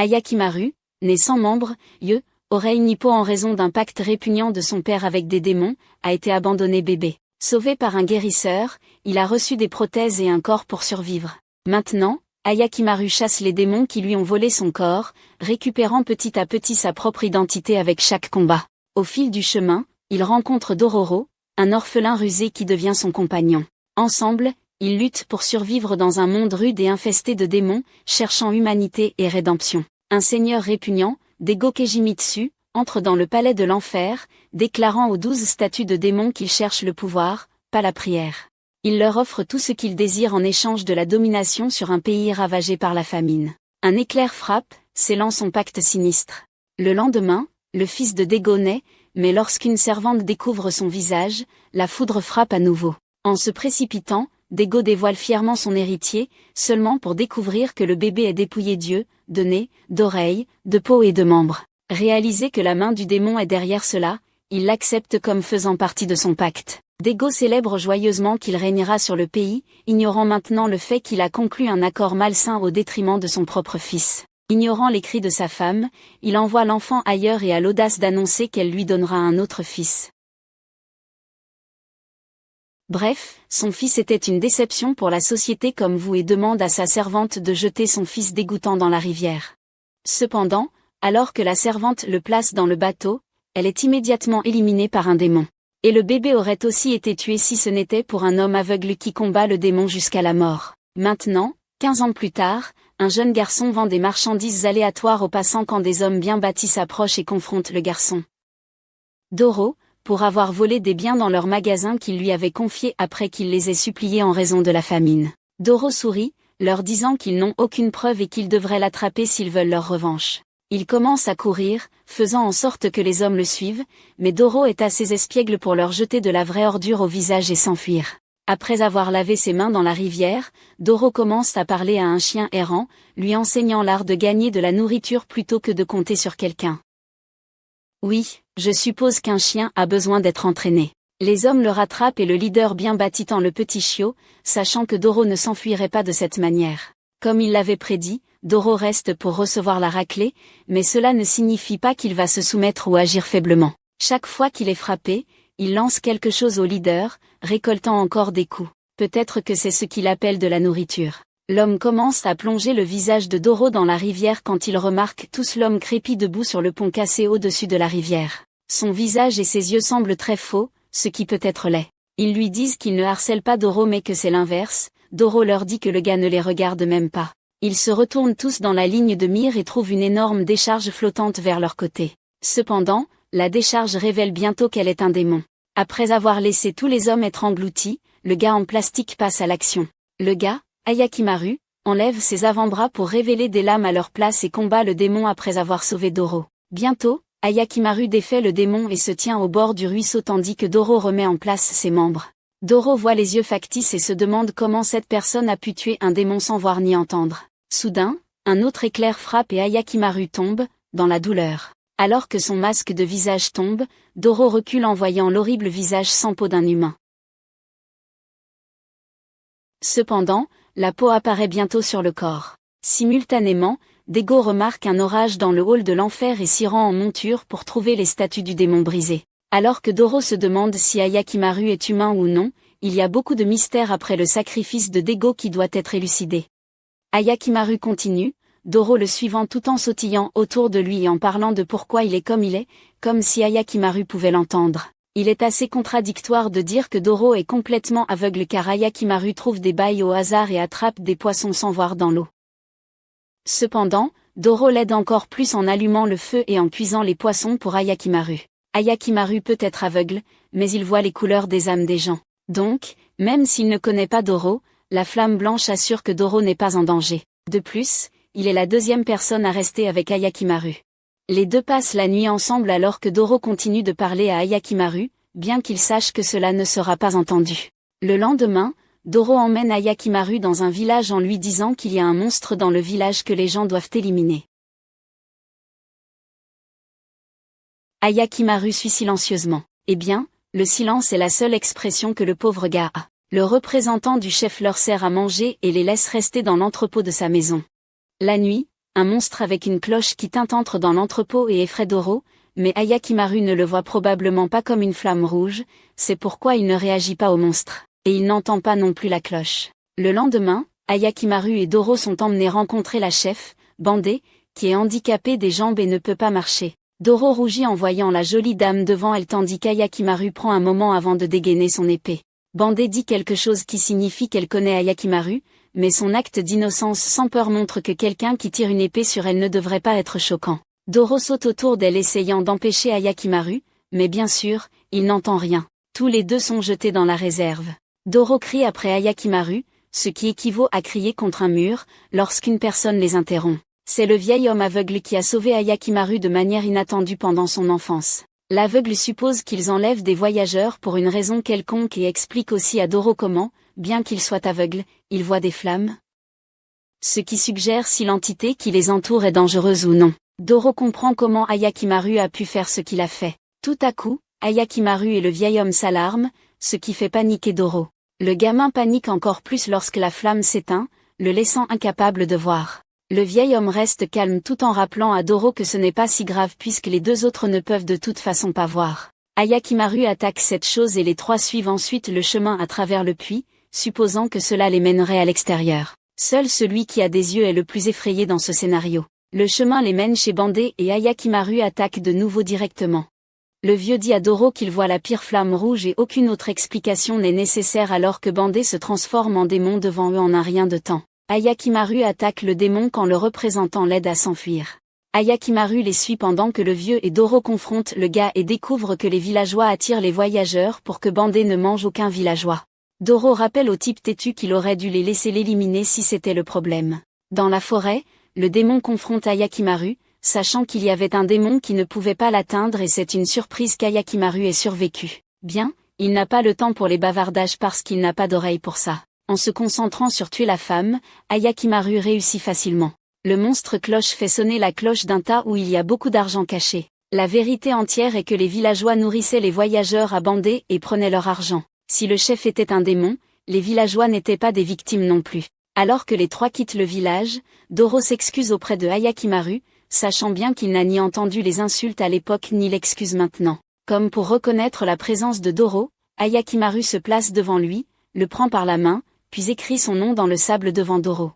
Ayakimaru, né sans membre, yeux, oreilles ni peau en raison d'un pacte répugnant de son père avec des démons, a été abandonné bébé. Sauvé par un guérisseur, il a reçu des prothèses et un corps pour survivre. Maintenant, Ayakimaru chasse les démons qui lui ont volé son corps, récupérant petit à petit sa propre identité avec chaque combat. Au fil du chemin, il rencontre Dororo, un orphelin rusé qui devient son compagnon. Ensemble, ils luttent pour survivre dans un monde rude et infesté de démons, cherchant humanité et rédemption. Un seigneur répugnant, Daigo Kejimitsu, entre dans le palais de l'enfer, déclarant aux 12 statues de démons qu'ils cherchent le pouvoir, pas la prière. Il leur offre tout ce qu'ils désirent en échange de la domination sur un pays ravagé par la famine. Un éclair frappe, scellant son pacte sinistre. Le lendemain, le fils de Daigo naît, mais lorsqu'une servante découvre son visage, la foudre frappe à nouveau. En se précipitant, Daigo dévoile fièrement son héritier, seulement pour découvrir que le bébé est dépouillé d'yeux, de nez, d'oreilles, de peau et de membres. Réaliser que la main du démon est derrière cela, il l'accepte comme faisant partie de son pacte. Daigo célèbre joyeusement qu'il régnera sur le pays, ignorant maintenant le fait qu'il a conclu un accord malsain au détriment de son propre fils. Ignorant les cris de sa femme, il envoie l'enfant ailleurs et a l'audace d'annoncer qu'elle lui donnera un autre fils. Bref, son fils était une déception pour la société comme vous et demande à sa servante de jeter son fils dégoûtant dans la rivière. Cependant, alors que la servante le place dans le bateau, elle est immédiatement éliminée par un démon. Et le bébé aurait aussi été tué si ce n'était pour un homme aveugle qui combat le démon jusqu'à la mort. Maintenant, 15 ans plus tard, un jeune garçon vend des marchandises aléatoires aux passants quand des hommes bien bâtis s'approchent et confrontent le garçon. Doro, pour avoir volé des biens dans leur magasin qu'il lui avait confié après qu'il les ait suppliés en raison de la famine. Doro sourit, leur disant qu'ils n'ont aucune preuve et qu'ils devraient l'attraper s'ils veulent leur revanche. Il commence à courir, faisant en sorte que les hommes le suivent, mais Doro est assez espiègle pour leur jeter de la vraie ordure au visage et s'enfuir. Après avoir lavé ses mains dans la rivière, Doro commence à parler à un chien errant, lui enseignant l'art de gagner de la nourriture plutôt que de compter sur quelqu'un. Oui, je suppose qu'un chien a besoin d'être entraîné. Les hommes le rattrapent et le leader bien bâti tend le petit chiot, sachant que Doro ne s'enfuirait pas de cette manière. Comme il l'avait prédit, Doro reste pour recevoir la raclée, mais cela ne signifie pas qu'il va se soumettre ou agir faiblement. Chaque fois qu'il est frappé, il lance quelque chose au leader, récoltant encore des coups. Peut-être que c'est ce qu'il appelle de la nourriture. L'homme commence à plonger le visage de Doro dans la rivière quand il remarque tous l'homme crépi debout sur le pont cassé au-dessus de la rivière. Son visage et ses yeux semblent très faux, ce qui peut être laid. Ils lui disent qu'ils ne harcèlent pas Doro mais que c'est l'inverse. Doro leur dit que le gars ne les regarde même pas. Ils se retournent tous dans la ligne de mire et trouvent une énorme décharge flottante vers leur côté. Cependant, la décharge révèle bientôt qu'elle est un démon. Après avoir laissé tous les hommes être engloutis, le gars en plastique passe à l'action. Le gars, Ayakimaru, enlève ses avant-bras pour révéler des lames à leur place et combat le démon après avoir sauvé Doro. Bientôt, Ayakimaru défait le démon et se tient au bord du ruisseau tandis que Doro remet en place ses membres. Doro voit les yeux factices et se demande comment cette personne a pu tuer un démon sans voir ni entendre. Soudain, un autre éclair frappe et Ayakimaru tombe, dans la douleur. Alors que son masque de visage tombe, Doro recule en voyant l'horrible visage sans peau d'un humain. Cependant, la peau apparaît bientôt sur le corps. Simultanément, Daigo remarque un orage dans le hall de l'enfer et s'y rend en monture pour trouver les statues du démon brisé. Alors que Doro se demande si Ayakimaru est humain ou non, il y a beaucoup de mystères après le sacrifice de Daigo qui doit être élucidé. Ayakimaru continue, Doro le suivant tout en sautillant autour de lui et en parlant de pourquoi il est, comme si Ayakimaru pouvait l'entendre. Il est assez contradictoire de dire que Doro est complètement aveugle car Ayakimaru trouve des bails au hasard et attrape des poissons sans voir dans l'eau. Cependant, Doro l'aide encore plus en allumant le feu et en cuisant les poissons pour Ayakimaru. Ayakimaru peut être aveugle, mais il voit les couleurs des âmes des gens. Donc, même s'il ne connaît pas Doro, la flamme blanche assure que Doro n'est pas en danger. De plus, il est la deuxième personne à rester avec Ayakimaru. Les deux passent la nuit ensemble alors que Doro continue de parler à Ayakimaru, bien qu'il sache que cela ne sera pas entendu. Le lendemain, Doro emmène Ayakimaru dans un village en lui disant qu'il y a un monstre dans le village que les gens doivent éliminer. Ayakimaru suit silencieusement. Eh bien, le silence est la seule expression que le pauvre gars a. Le représentant du chef leur sert à manger et les laisse rester dans l'entrepôt de sa maison. La nuit, un monstre avec une cloche qui tinte entre dans l'entrepôt et effraie Doro, mais Ayakimaru ne le voit probablement pas comme une flamme rouge, c'est pourquoi il ne réagit pas au monstre, et il n'entend pas non plus la cloche. Le lendemain, Ayakimaru et Doro sont emmenés rencontrer la chef, Bandé, qui est handicapée des jambes et ne peut pas marcher. Doro rougit en voyant la jolie dame devant elle tandis qu'Ayakimaru prend un moment avant de dégainer son épée. Bandé dit quelque chose qui signifie qu'elle connaît Ayakimaru, mais son acte d'innocence sans peur montre que quelqu'un qui tire une épée sur elle ne devrait pas être choquant. Doro saute autour d'elle essayant d'empêcher Ayakimaru, mais bien sûr, il n'entend rien. Tous les deux sont jetés dans la réserve. Doro crie après Ayakimaru, ce qui équivaut à crier contre un mur, lorsqu'une personne les interrompt. C'est le vieil homme aveugle qui a sauvé Ayakimaru de manière inattendue pendant son enfance. L'aveugle suppose qu'ils enlèvent des voyageurs pour une raison quelconque et explique aussi à Doro comment, bien qu'il soit aveugle, il voit des flammes. Ce qui suggère si l'entité qui les entoure est dangereuse ou non. Doro comprend comment Ayakimaru a pu faire ce qu'il a fait. Tout à coup, Ayakimaru et le vieil homme s'alarment, ce qui fait paniquer Doro. Le gamin panique encore plus lorsque la flamme s'éteint, le laissant incapable de voir. Le vieil homme reste calme tout en rappelant à Doro que ce n'est pas si grave puisque les deux autres ne peuvent de toute façon pas voir. Ayakimaru attaque cette chose et les trois suivent ensuite le chemin à travers le puits, supposant que cela les mènerait à l'extérieur. Seul celui qui a des yeux est le plus effrayé dans ce scénario. Le chemin les mène chez Bandé et Ayakimaru attaque de nouveau directement. Le vieux dit à Doro qu'il voit la pire flamme rouge et aucune autre explication n'est nécessaire alors que Bandé se transforme en démon devant eux en un rien de temps. Ayakimaru attaque le démon quand le représentant l'aide à s'enfuir. Ayakimaru les suit pendant que le vieux et Doro confrontent le gars et découvrent que les villageois attirent les voyageurs pour que Bandé ne mange aucun villageois. Doro rappelle au type têtu qu'il aurait dû les laisser l'éliminer si c'était le problème. Dans la forêt, le démon confronte Ayakimaru, sachant qu'il y avait un démon qui ne pouvait pas l'atteindre et c'est une surprise qu'Ayakimaru ait survécu. Bien, il n'a pas le temps pour les bavardages parce qu'il n'a pas d'oreille pour ça. En se concentrant sur tuer la femme, Ayakimaru réussit facilement. Le monstre cloche fait sonner la cloche d'un tas où il y a beaucoup d'argent caché. La vérité entière est que les villageois nourrissaient les voyageurs à Bandé et prenaient leur argent. Si le chef était un démon, les villageois n'étaient pas des victimes non plus. Alors que les trois quittent le village, Doro s'excuse auprès de Ayakimaru, sachant bien qu'il n'a ni entendu les insultes à l'époque ni l'excuse maintenant. Comme pour reconnaître la présence de Doro, Ayakimaru se place devant lui, le prend par la main, puis écrit son nom dans le sable devant Doro.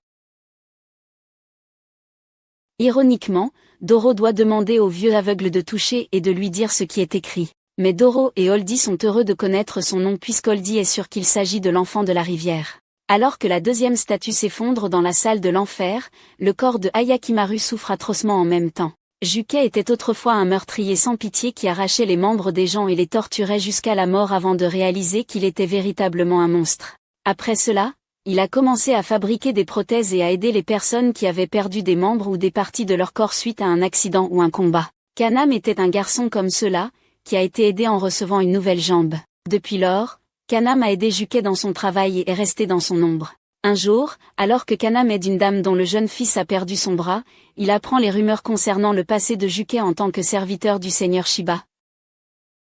Ironiquement, Doro doit demander au vieux aveugle de toucher et de lui dire ce qui est écrit. Mais Doro et Oldie sont heureux de connaître son nom puisqu'Oldie est sûr qu'il s'agit de l'enfant de la rivière. Alors que la deuxième statue s'effondre dans la salle de l'enfer, le corps de Ayakimaru souffre atrocement en même temps. Jukai était autrefois un meurtrier sans pitié qui arrachait les membres des gens et les torturait jusqu'à la mort avant de réaliser qu'il était véritablement un monstre. Après cela, il a commencé à fabriquer des prothèses et à aider les personnes qui avaient perdu des membres ou des parties de leur corps suite à un accident ou un combat. Kanam était un garçon comme ceux-là, qui a été aidé en recevant une nouvelle jambe. Depuis lors, Kanam a aidé Jukai dans son travail et est resté dans son ombre. Un jour, alors que Kanam aide une dame dont le jeune fils a perdu son bras, il apprend les rumeurs concernant le passé de Jukai en tant que serviteur du seigneur Shiba,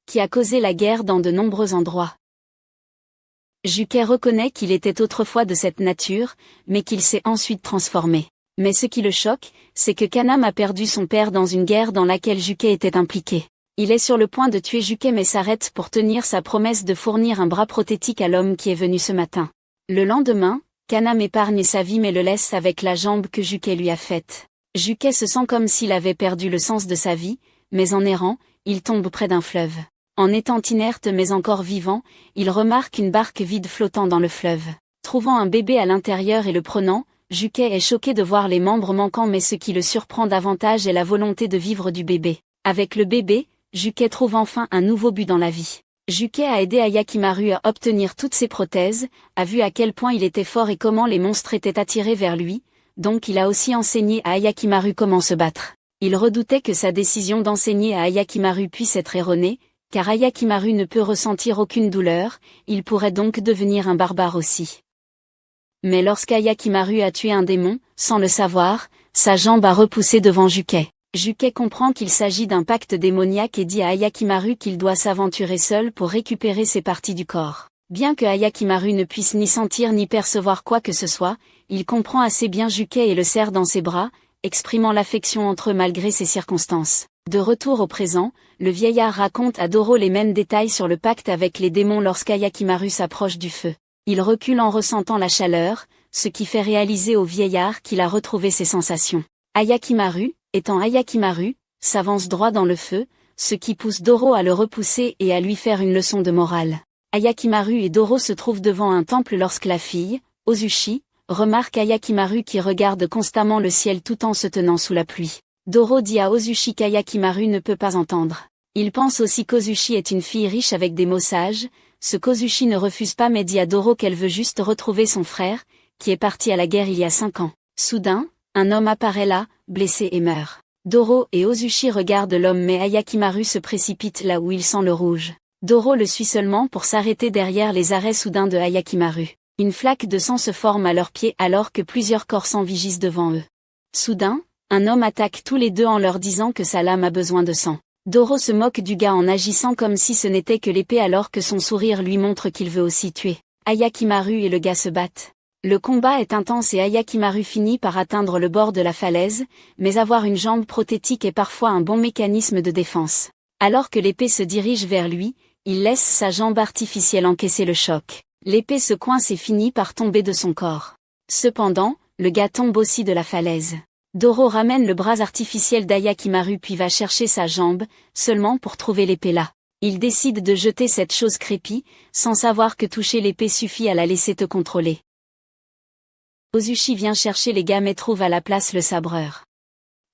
qui a causé la guerre dans de nombreux endroits. Jukai reconnaît qu'il était autrefois de cette nature, mais qu'il s'est ensuite transformé. Mais ce qui le choque, c'est que Kanam a perdu son père dans une guerre dans laquelle Jukai était impliqué. Il est sur le point de tuer Jukai mais s'arrête pour tenir sa promesse de fournir un bras prothétique à l'homme qui est venu ce matin. Le lendemain, Kanam épargne sa vie mais le laisse avec la jambe que Jukai lui a faite. Jukai se sent comme s'il avait perdu le sens de sa vie, mais en errant, il tombe près d'un fleuve. En étant inerte mais encore vivant, il remarque une barque vide flottant dans le fleuve. Trouvant un bébé à l'intérieur et le prenant, Jukai est choqué de voir les membres manquants mais ce qui le surprend davantage est la volonté de vivre du bébé. Avec le bébé, Jukai trouve enfin un nouveau but dans la vie. Jukai a aidé Ayakimaru à obtenir toutes ses prothèses, a vu à quel point il était fort et comment les monstres étaient attirés vers lui, donc il a aussi enseigné à Ayakimaru comment se battre. Il redoutait que sa décision d'enseigner à Ayakimaru puisse être erronée, car Ayakimaru ne peut ressentir aucune douleur, il pourrait donc devenir un barbare aussi. Mais lorsqu'Ayakimaru a tué un démon, sans le savoir, sa jambe a repoussé devant Jukai. Jukai comprend qu'il s'agit d'un pacte démoniaque et dit à Ayakimaru qu'il doit s'aventurer seul pour récupérer ses parties du corps. Bien que Ayakimaru ne puisse ni sentir ni percevoir quoi que ce soit, il comprend assez bien Jukai et le serre dans ses bras, exprimant l'affection entre eux malgré ces circonstances. De retour au présent, le vieillard raconte à Doro les mêmes détails sur le pacte avec les démons lorsqu'Ayakimaru s'approche du feu. Il recule en ressentant la chaleur, ce qui fait réaliser au vieillard qu'il a retrouvé ses sensations. Ayakimaru, étant Ayakimaru, s'avance droit dans le feu, ce qui pousse Doro à le repousser et à lui faire une leçon de morale. Ayakimaru et Doro se trouvent devant un temple lorsque la fille, Ozushi, remarque Ayakimaru qui regarde constamment le ciel tout en se tenant sous la pluie. Doro dit à Ozushi qu'Ayakimaru ne peut pas entendre. Il pense aussi qu'Ozushi est une fille riche avec des mots sages, ce qu'Ozushi ne refuse pas mais dit à Doro qu'elle veut juste retrouver son frère, qui est parti à la guerre il y a 5 ans. Soudain, un homme apparaît là, blessé et meurt. Doro et Ozushi regardent l'homme mais Ayakimaru se précipite là où il sent le rouge. Doro le suit seulement pour s'arrêter derrière les arrêts soudains de Ayakimaru. Une flaque de sang se forme à leurs pieds alors que plusieurs corps sans vie gisent devant eux. Soudain, un homme attaque tous les deux en leur disant que sa lame a besoin de sang. Doro se moque du gars en agissant comme si ce n'était que l'épée alors que son sourire lui montre qu'il veut aussi tuer. Ayakimaru et le gars se battent. Le combat est intense et Ayakimaru finit par atteindre le bord de la falaise, mais avoir une jambe prothétique est parfois un bon mécanisme de défense. Alors que l'épée se dirige vers lui, il laisse sa jambe artificielle encaisser le choc. L'épée se coince et finit par tomber de son corps. Cependant, le gars tombe aussi de la falaise. Doro ramène le bras artificiel d'Ayakimaru puis va chercher sa jambe, seulement pour trouver l'épée là. Il décide de jeter cette chose crépie, sans savoir que toucher l'épée suffit à la laisser te contrôler. Ozushi vient chercher les gars mais trouve à la place le sabreur.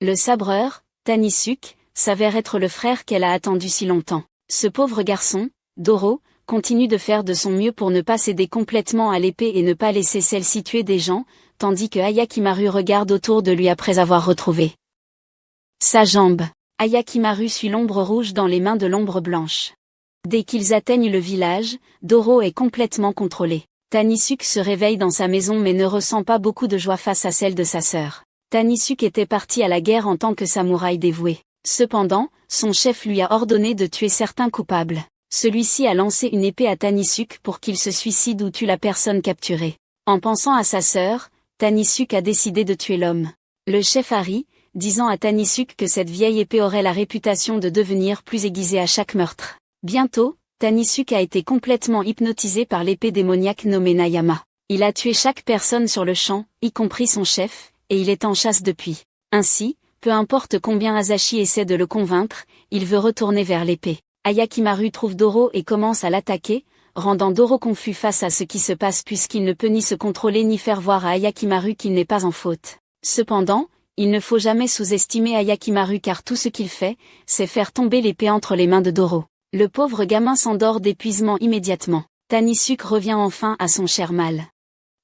Le sabreur, Tanisuke, s'avère être le frère qu'elle a attendu si longtemps. Ce pauvre garçon, Doro, continue de faire de son mieux pour ne pas céder complètement à l'épée et ne pas laisser celle-ci tuer des gens, tandis que Ayakimaru regarde autour de lui après avoir retrouvé sa jambe. Ayakimaru suit l'ombre rouge dans les mains de l'ombre blanche. Dès qu'ils atteignent le village, Doro est complètement contrôlé. Tanisuke se réveille dans sa maison mais ne ressent pas beaucoup de joie face à celle de sa sœur. Tanisuke était parti à la guerre en tant que samouraï dévoué. Cependant, son chef lui a ordonné de tuer certains coupables. Celui-ci a lancé une épée à Tanisuke pour qu'il se suicide ou tue la personne capturée. En pensant à sa sœur, Tanisuke a décidé de tuer l'homme. Le chef a ri, disant à Tanisuke que cette vieille épée aurait la réputation de devenir plus aiguisée à chaque meurtre. Bientôt, Tanisuke a été complètement hypnotisé par l'épée démoniaque nommée Nayama. Il a tué chaque personne sur le champ, y compris son chef, et il est en chasse depuis. Ainsi, peu importe combien Asashi essaie de le convaincre, il veut retourner vers l'épée. Ayakimaru trouve Doro et commence à l'attaquer, rendant Doro confus face à ce qui se passe puisqu'il ne peut ni se contrôler ni faire voir à Ayakimaru qu'il n'est pas en faute. Cependant, il ne faut jamais sous-estimer Ayakimaru car tout ce qu'il fait, c'est faire tomber l'épée entre les mains de Doro. Le pauvre gamin s'endort d'épuisement immédiatement. Tanisuke revient enfin à son cher mâle.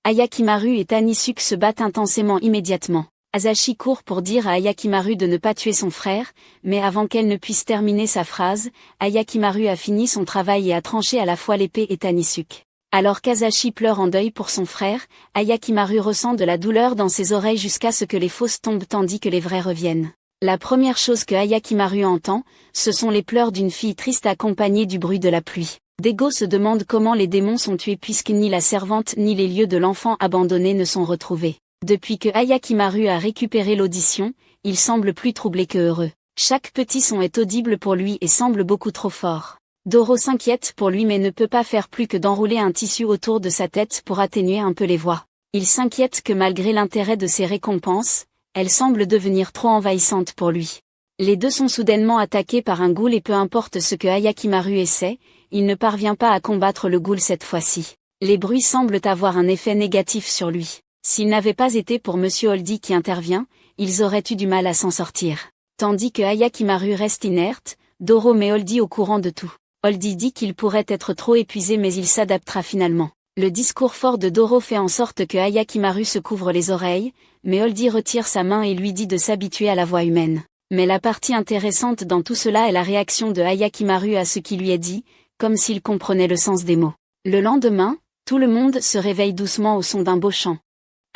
Ayakimaru et Tanisuke se battent intensément immédiatement. Asashi court pour dire à Ayakimaru de ne pas tuer son frère, mais avant qu'elle ne puisse terminer sa phrase, Ayakimaru a fini son travail et a tranché à la fois l'épée et Tanisuke. Alors qu'Asashi pleure en deuil pour son frère, Ayakimaru ressent de la douleur dans ses oreilles jusqu'à ce que les fausses tombent tandis que les vraies reviennent. La première chose que Ayakimaru entend, ce sont les pleurs d'une fille triste accompagnée du bruit de la pluie. Dego se demande comment les démons sont tués puisque ni la servante ni les lieux de l'enfant abandonné ne sont retrouvés. Depuis que Ayakimaru a récupéré l'audition, il semble plus troublé que heureux. Chaque petit son est audible pour lui et semble beaucoup trop fort. Doro s'inquiète pour lui mais ne peut pas faire plus que d'enrouler un tissu autour de sa tête pour atténuer un peu les voix. Il s'inquiète que malgré l'intérêt de ses récompenses, elles semblent devenir trop envahissantes pour lui. Les deux sont soudainement attaqués par un ghoul et peu importe ce que Ayakimaru essaie, il ne parvient pas à combattre le ghoul cette fois-ci. Les bruits semblent avoir un effet négatif sur lui. S'il n'avait pas été pour Monsieur Holdy qui intervient, ils auraient eu du mal à s'en sortir. Tandis que Ayakimaru reste inerte, Doro met Holdy au courant de tout. Holdy dit qu'il pourrait être trop épuisé mais il s'adaptera finalement. Le discours fort de Doro fait en sorte que Ayakimaru se couvre les oreilles, mais Holdy retire sa main et lui dit de s'habituer à la voix humaine. Mais la partie intéressante dans tout cela est la réaction de Ayakimaru à ce qui lui est dit, comme s'il comprenait le sens des mots. Le lendemain, tout le monde se réveille doucement au son d'un beau chant.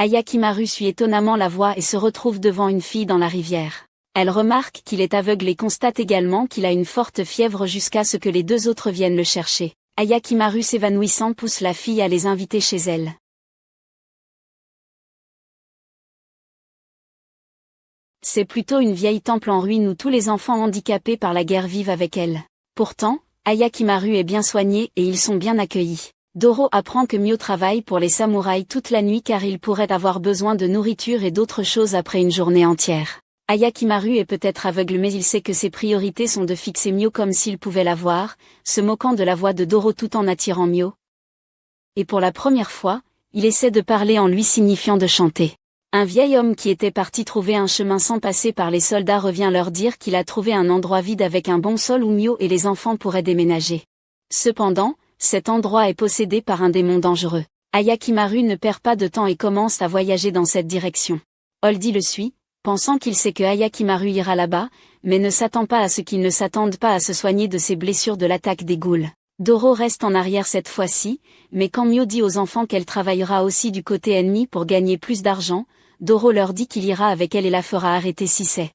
Ayakimaru suit étonnamment la voix et se retrouve devant une fille dans la rivière. Elle remarque qu'il est aveugle et constate également qu'il a une forte fièvre jusqu'à ce que les deux autres viennent le chercher. Ayakimaru s'évanouissant pousse la fille à les inviter chez elle. C'est plutôt une vieille temple en ruine où tous les enfants handicapés par la guerre vivent avec elle. Pourtant, Ayakimaru est bien soigné et ils sont bien accueillis. Doro apprend que Mio travaille pour les samouraïs toute la nuit car il pourrait avoir besoin de nourriture et d'autres choses après une journée entière. Ayakimaru est peut-être aveugle mais il sait que ses priorités sont de fixer Mio comme s'il pouvait la voir, se moquant de la voix de Doro tout en attirant Mio. Et pour la première fois, il essaie de parler en lui signifiant de chanter. Un vieil homme qui était parti trouver un chemin sans passer par les soldats revient leur dire qu'il a trouvé un endroit vide avec un bon sol où Mio et les enfants pourraient déménager. Cependant, cet endroit est possédé par un démon dangereux. Ayakimaru ne perd pas de temps et commence à voyager dans cette direction. Oldie le suit, pensant qu'il sait que Ayakimaru ira là-bas, mais ne s'attend pas à ce qu'il ne s'attende pas à se soigner de ses blessures de l'attaque des ghouls. Doro reste en arrière cette fois-ci, mais quand Mio dit aux enfants qu'elle travaillera aussi du côté ennemi pour gagner plus d'argent, Doro leur dit qu'il ira avec elle et la fera arrêter si c'est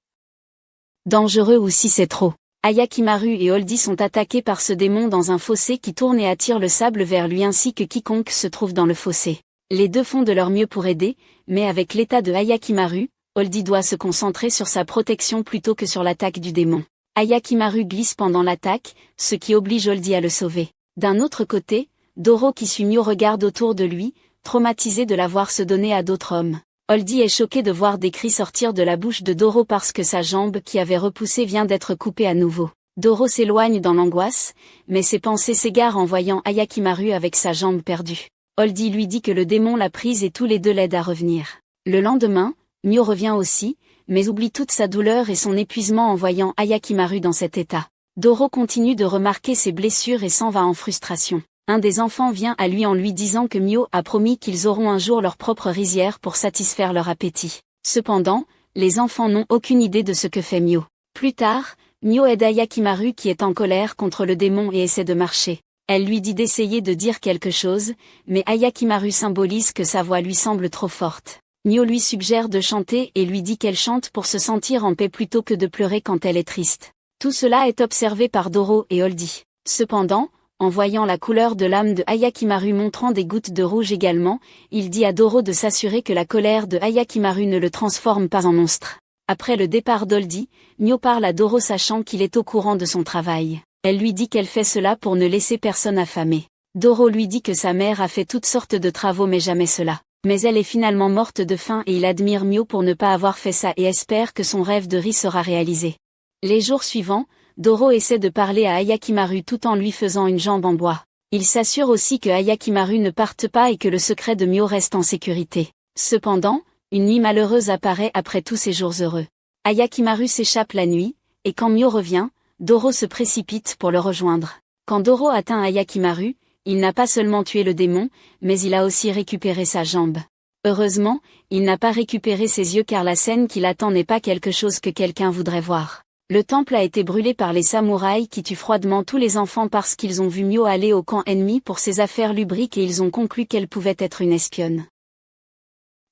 dangereux ou si c'est trop. Ayakimaru et Oldie sont attaqués par ce démon dans un fossé qui tourne et attire le sable vers lui ainsi que quiconque se trouve dans le fossé. Les deux font de leur mieux pour aider, mais avec l'état de Ayakimaru, Oldie doit se concentrer sur sa protection plutôt que sur l'attaque du démon. Ayakimaru glisse pendant l'attaque, ce qui oblige Oldie à le sauver. D'un autre côté, Doro qui suit Mio regarde autour de lui, traumatisé de la voir se donner à d'autres hommes. Oldie est choqué de voir des cris sortir de la bouche de Doro parce que sa jambe qui avait repoussé vient d'être coupée à nouveau. Doro s'éloigne dans l'angoisse, mais ses pensées s'égarent en voyant Ayakimaru avec sa jambe perdue. Oldie lui dit que le démon l'a prise et tous les deux l'aident à revenir. Le lendemain, Mio revient aussi, mais oublie toute sa douleur et son épuisement en voyant Ayakimaru dans cet état. Doro continue de remarquer ses blessures et s'en va en frustration. Un des enfants vient à lui en lui disant que Mio a promis qu'ils auront un jour leur propre rizière pour satisfaire leur appétit. Cependant, les enfants n'ont aucune idée de ce que fait Mio. Plus tard, Mio aide Ayakimaru qui est en colère contre le démon et essaie de marcher. Elle lui dit d'essayer de dire quelque chose, mais Ayakimaru symbolise que sa voix lui semble trop forte. Mio lui suggère de chanter et lui dit qu'elle chante pour se sentir en paix plutôt que de pleurer quand elle est triste. Tout cela est observé par Doro et Oldie. Cependant, en voyant la couleur de l'âme de Ayakimaru montrant des gouttes de rouge également, il dit à Doro de s'assurer que la colère de Ayakimaru ne le transforme pas en monstre. Après le départ d'Oldie, Mio parle à Doro sachant qu'il est au courant de son travail. Elle lui dit qu'elle fait cela pour ne laisser personne affamé. Doro lui dit que sa mère a fait toutes sortes de travaux mais jamais cela. Mais elle est finalement morte de faim et il admire Mio pour ne pas avoir fait ça et espère que son rêve de riz sera réalisé. Les jours suivants, Doro essaie de parler à Ayakimaru tout en lui faisant une jambe en bois. Il s'assure aussi que Ayakimaru ne parte pas et que le secret de Mio reste en sécurité. Cependant, une nuit malheureuse apparaît après tous ces jours heureux. Ayakimaru s'échappe la nuit, et quand Mio revient, Doro se précipite pour le rejoindre. Quand Doro atteint Ayakimaru, il n'a pas seulement tué le démon, mais il a aussi récupéré sa jambe. Heureusement, il n'a pas récupéré ses yeux car la scène qui l'attend n'est pas quelque chose que quelqu'un voudrait voir. Le temple a été brûlé par les samouraïs qui tuent froidement tous les enfants parce qu'ils ont vu Mio aller au camp ennemi pour ses affaires lubriques et ils ont conclu qu'elle pouvait être une espionne.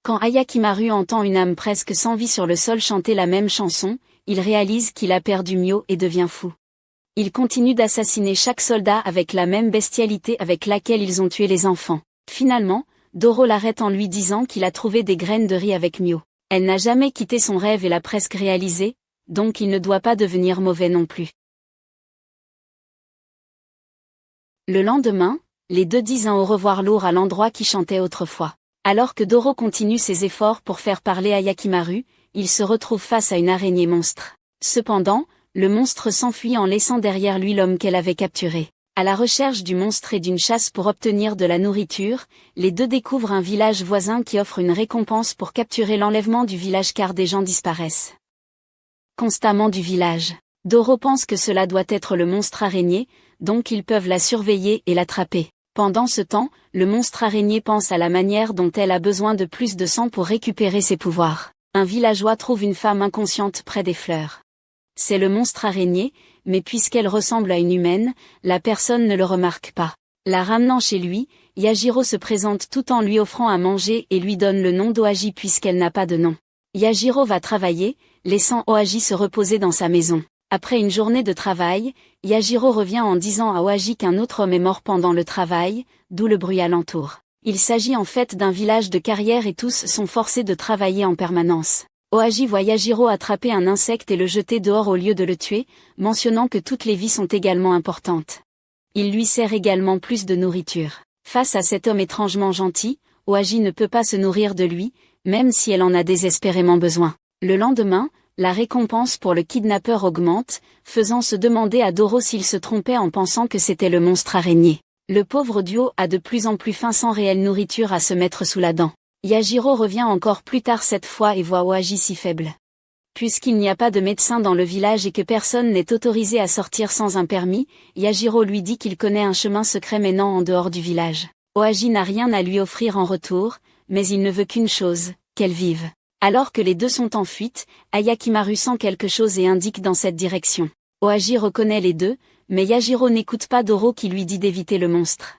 Quand Ayakimaru entend une âme presque sans vie sur le sol chanter la même chanson, il réalise qu'il a perdu Mio et devient fou. Il continue d'assassiner chaque soldat avec la même bestialité avec laquelle ils ont tué les enfants. Finalement, Doro l'arrête en lui disant qu'il a trouvé des graines de riz avec Mio. Elle n'a jamais quitté son rêve et l'a presque réalisé, donc il ne doit pas devenir mauvais non plus. Le lendemain, les deux disent un au revoir lourd à l'endroit qui chantait autrefois. Alors que Doro continue ses efforts pour faire parler Ayakimaru, il se retrouve face à une araignée monstre. Cependant, le monstre s'enfuit en laissant derrière lui l'homme qu'elle avait capturé. À la recherche du monstre et d'une chasse pour obtenir de la nourriture, les deux découvrent un village voisin qui offre une récompense pour capturer l'enlèvement du village car des gens disparaissent constamment du village. Doro pense que cela doit être le monstre araignée, donc ils peuvent la surveiller et l'attraper. Pendant ce temps, le monstre araignée pense à la manière dont elle a besoin de plus de sang pour récupérer ses pouvoirs. Un villageois trouve une femme inconsciente près des fleurs. C'est le monstre araignée, mais puisqu'elle ressemble à une humaine, la personne ne le remarque pas. La ramenant chez lui, Yajiro se présente tout en lui offrant à manger et lui donne le nom d'Ohaji puisqu'elle n'a pas de nom. Yajiro va travailler, laissant Ohaji se reposer dans sa maison. Après une journée de travail, Yajiro revient en disant à Ohaji qu'un autre homme est mort pendant le travail, d'où le bruit alentour. Il s'agit en fait d'un village de carrière et tous sont forcés de travailler en permanence. Ohaji voit Yajiro attraper un insecte et le jeter dehors au lieu de le tuer, mentionnant que toutes les vies sont également importantes. Il lui sert également plus de nourriture. Face à cet homme étrangement gentil, Ohaji ne peut pas se nourrir de lui, même si elle en a désespérément besoin. Le lendemain, la récompense pour le kidnappeur augmente, faisant se demander à Doro s'il se trompait en pensant que c'était le monstre araignée. Le pauvre duo a de plus en plus faim sans réelle nourriture à se mettre sous la dent. Yajiro revient encore plus tard cette fois et voit Ohaji si faible. Puisqu'il n'y a pas de médecin dans le village et que personne n'est autorisé à sortir sans un permis, Yajiro lui dit qu'il connaît un chemin secret menant en dehors du village. Ohaji n'a rien à lui offrir en retour, mais il ne veut qu'une chose, qu'elle vive. Alors que les deux sont en fuite, Ayakimaru sent quelque chose et indique dans cette direction. Ohaji reconnaît les deux, mais Yajiro n'écoute pas Doro qui lui dit d'éviter le monstre.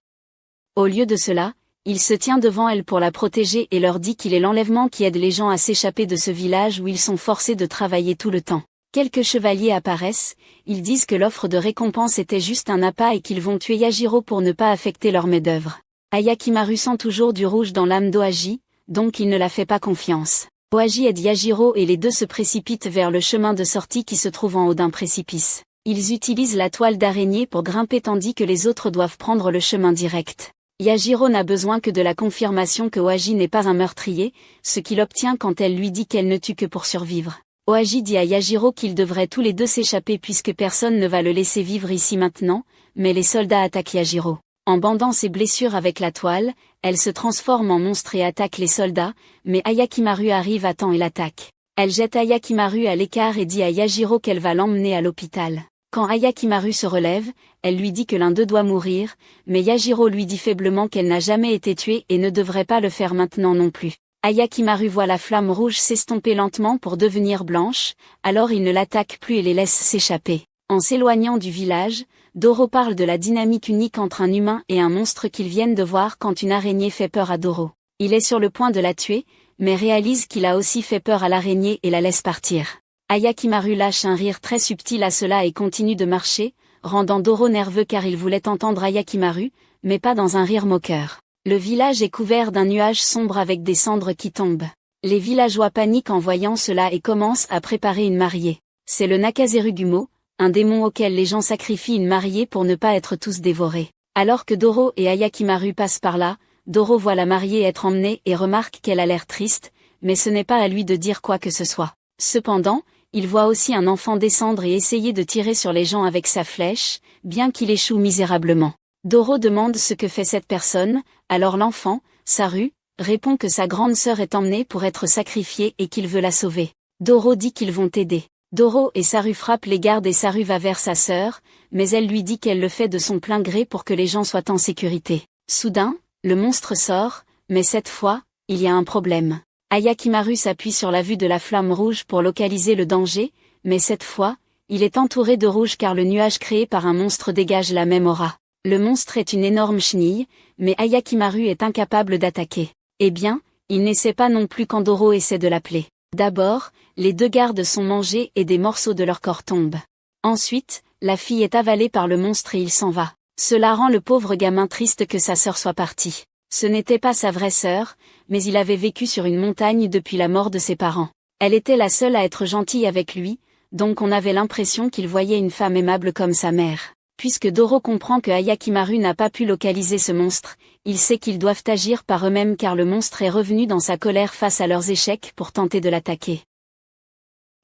Au lieu de cela, il se tient devant elle pour la protéger et leur dit qu'il est l'enlèvement qui aide les gens à s'échapper de ce village où ils sont forcés de travailler tout le temps. Quelques chevaliers apparaissent, ils disent que l'offre de récompense était juste un appât et qu'ils vont tuer Yajiro pour ne pas affecter leur main-d'œuvre. Ayakimaru sent toujours du rouge dans l'âme d'Ohaji, donc il ne la fait pas confiance. Ohaji aide Yajiro et les deux se précipitent vers le chemin de sortie qui se trouve en haut d'un précipice. Ils utilisent la toile d'araignée pour grimper tandis que les autres doivent prendre le chemin direct. Yajiro n'a besoin que de la confirmation que Ohaji n'est pas un meurtrier, ce qu'il obtient quand elle lui dit qu'elle ne tue que pour survivre. Ohaji dit à Yajiro qu'ils devraient tous les deux s'échapper puisque personne ne va le laisser vivre ici maintenant, mais les soldats attaquent Yajiro. En bandant ses blessures avec la toile, elle se transforme en monstre et attaque les soldats, mais Ayakimaru arrive à temps et l'attaque. Elle jette Ayakimaru à l'écart et dit à Yajiro qu'elle va l'emmener à l'hôpital. Quand Ayakimaru se relève, elle lui dit que l'un d'eux doit mourir, mais Yajiro lui dit faiblement qu'elle n'a jamais été tuée et ne devrait pas le faire maintenant non plus. Ayakimaru voit la flamme rouge s'estomper lentement pour devenir blanche, alors il ne l'attaque plus et les laisse s'échapper. En s'éloignant du village, Doro parle de la dynamique unique entre un humain et un monstre qu'ils viennent de voir quand une araignée fait peur à Doro. Il est sur le point de la tuer, mais réalise qu'il a aussi fait peur à l'araignée et la laisse partir. Ayakimaru lâche un rire très subtil à cela et continue de marcher, rendant Doro nerveux car il voulait entendre Ayakimaru, mais pas dans un rire moqueur. Le village est couvert d'un nuage sombre avec des cendres qui tombent. Les villageois paniquent en voyant cela et commencent à préparer une mariée. C'est le Nakazerugumo, un démon auquel les gens sacrifient une mariée pour ne pas être tous dévorés. Alors que Doro et Ayakimaru passent par là, Doro voit la mariée être emmenée et remarque qu'elle a l'air triste, mais ce n'est pas à lui de dire quoi que ce soit. Cependant, il voit aussi un enfant descendre et essayer de tirer sur les gens avec sa flèche, bien qu'il échoue misérablement. Doro demande ce que fait cette personne, alors l'enfant, Saru, répond que sa grande sœur est emmenée pour être sacrifiée et qu'il veut la sauver. Doro dit qu'ils vont aider. Doro et Saru frappent les gardes et Saru va vers sa sœur, mais elle lui dit qu'elle le fait de son plein gré pour que les gens soient en sécurité. Soudain, le monstre sort, mais cette fois, il y a un problème. Ayakimaru s'appuie sur la vue de la flamme rouge pour localiser le danger, mais cette fois, il est entouré de rouge car le nuage créé par un monstre dégage la même aura. Le monstre est une énorme chenille, mais Ayakimaru est incapable d'attaquer. Eh bien, il n'essaie pas non plus quand Doro essaie de l'appeler. D'abord, les deux gardes sont mangés et des morceaux de leur corps tombent. Ensuite, la fille est avalée par le monstre et il s'en va. Cela rend le pauvre gamin triste que sa sœur soit partie. Ce n'était pas sa vraie sœur, mais il avait vécu sur une montagne depuis la mort de ses parents. Elle était la seule à être gentille avec lui, donc on avait l'impression qu'il voyait une femme aimable comme sa mère. Puisque Doro comprend que Ayakimaru n'a pas pu localiser ce monstre, il sait qu'ils doivent agir par eux-mêmes car le monstre est revenu dans sa colère face à leurs échecs pour tenter de l'attaquer.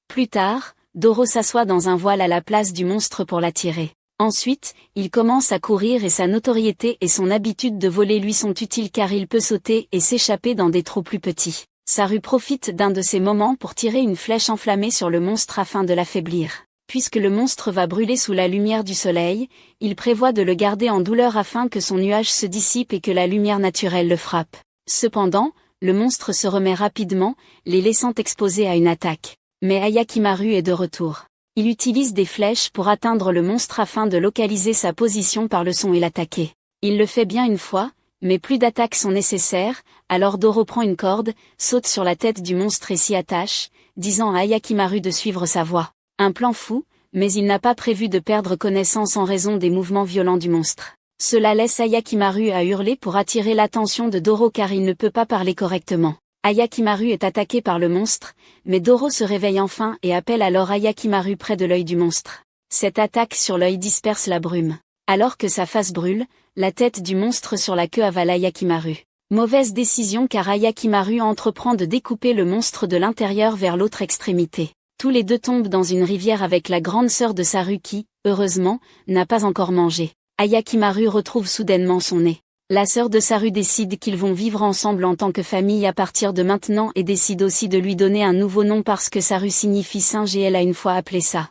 Plus tard, Doro s'assoit dans un voile à la place du monstre pour l'attirer. Ensuite, il commence à courir et sa notoriété et son habitude de voler lui sont utiles car il peut sauter et s'échapper dans des trous plus petits. Saru profite d'un de ces moments pour tirer une flèche enflammée sur le monstre afin de l'affaiblir. Puisque le monstre va brûler sous la lumière du soleil, il prévoit de le garder en douleur afin que son nuage se dissipe et que la lumière naturelle le frappe. Cependant, le monstre se remet rapidement, les laissant exposés à une attaque. Mais Ayakimaru est de retour. Il utilise des flèches pour atteindre le monstre afin de localiser sa position par le son et l'attaquer. Il le fait bien une fois, mais plus d'attaques sont nécessaires, alors Doro prend une corde, saute sur la tête du monstre et s'y attache, disant à Ayakimaru de suivre sa voie. Un plan fou, mais il n'a pas prévu de perdre connaissance en raison des mouvements violents du monstre. Cela laisse Ayakimaru à hurler pour attirer l'attention de Doro car il ne peut pas parler correctement. Ayakimaru est attaqué par le monstre, mais Doro se réveille enfin et appelle alors Ayakimaru près de l'œil du monstre. Cette attaque sur l'œil disperse la brume. Alors que sa face brûle, la tête du monstre sur la queue avale Ayakimaru. Mauvaise décision car Ayakimaru entreprend de découper le monstre de l'intérieur vers l'autre extrémité. Tous les deux tombent dans une rivière avec la grande sœur de Saru qui, heureusement, n'a pas encore mangé. Ayakimaru retrouve soudainement son nez. La sœur de Saru décide qu'ils vont vivre ensemble en tant que famille à partir de maintenant et décide aussi de lui donner un nouveau nom parce que Saru signifie singe et elle a une fois appelé ça.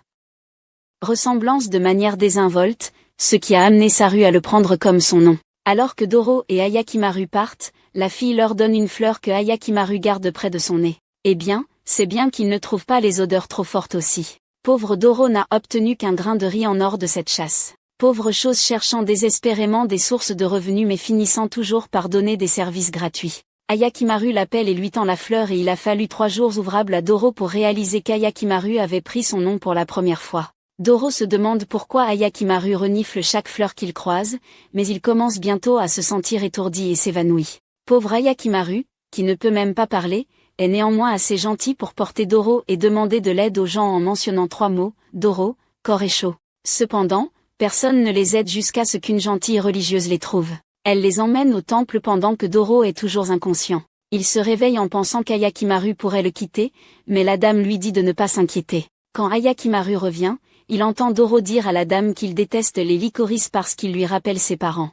Ressemblance de manière désinvolte, ce qui a amené Saru à le prendre comme son nom. Alors que Doro et Ayakimaru partent, la fille leur donne une fleur que Ayakimaru garde près de son nez. Eh bien, c'est bien qu'il ne trouve pas les odeurs trop fortes aussi. Pauvre Doro n'a obtenu qu'un grain de riz en or de cette chasse. Pauvre chose cherchant désespérément des sources de revenus mais finissant toujours par donner des services gratuits. Ayakimaru l'appelle et lui tend la fleur et il a fallu 3 jours ouvrables à Doro pour réaliser qu'Ayakimaru avait pris son nom pour la première fois. Doro se demande pourquoi Ayakimaru renifle chaque fleur qu'il croise, mais il commence bientôt à se sentir étourdi et s'évanouit. Pauvre Ayakimaru, qui ne peut même pas parler, est néanmoins assez gentil pour porter Doro et demander de l'aide aux gens en mentionnant 3 mots, Doro, corps et chaud. Cependant, personne ne les aide jusqu'à ce qu'une gentille religieuse les trouve. Elle les emmène au temple pendant que Doro est toujours inconscient. Il se réveille en pensant qu'Ayakimaru pourrait le quitter, mais la dame lui dit de ne pas s'inquiéter. Quand Ayakimaru revient, il entend Doro dire à la dame qu'il déteste les licorices parce qu'ils lui rappellent ses parents.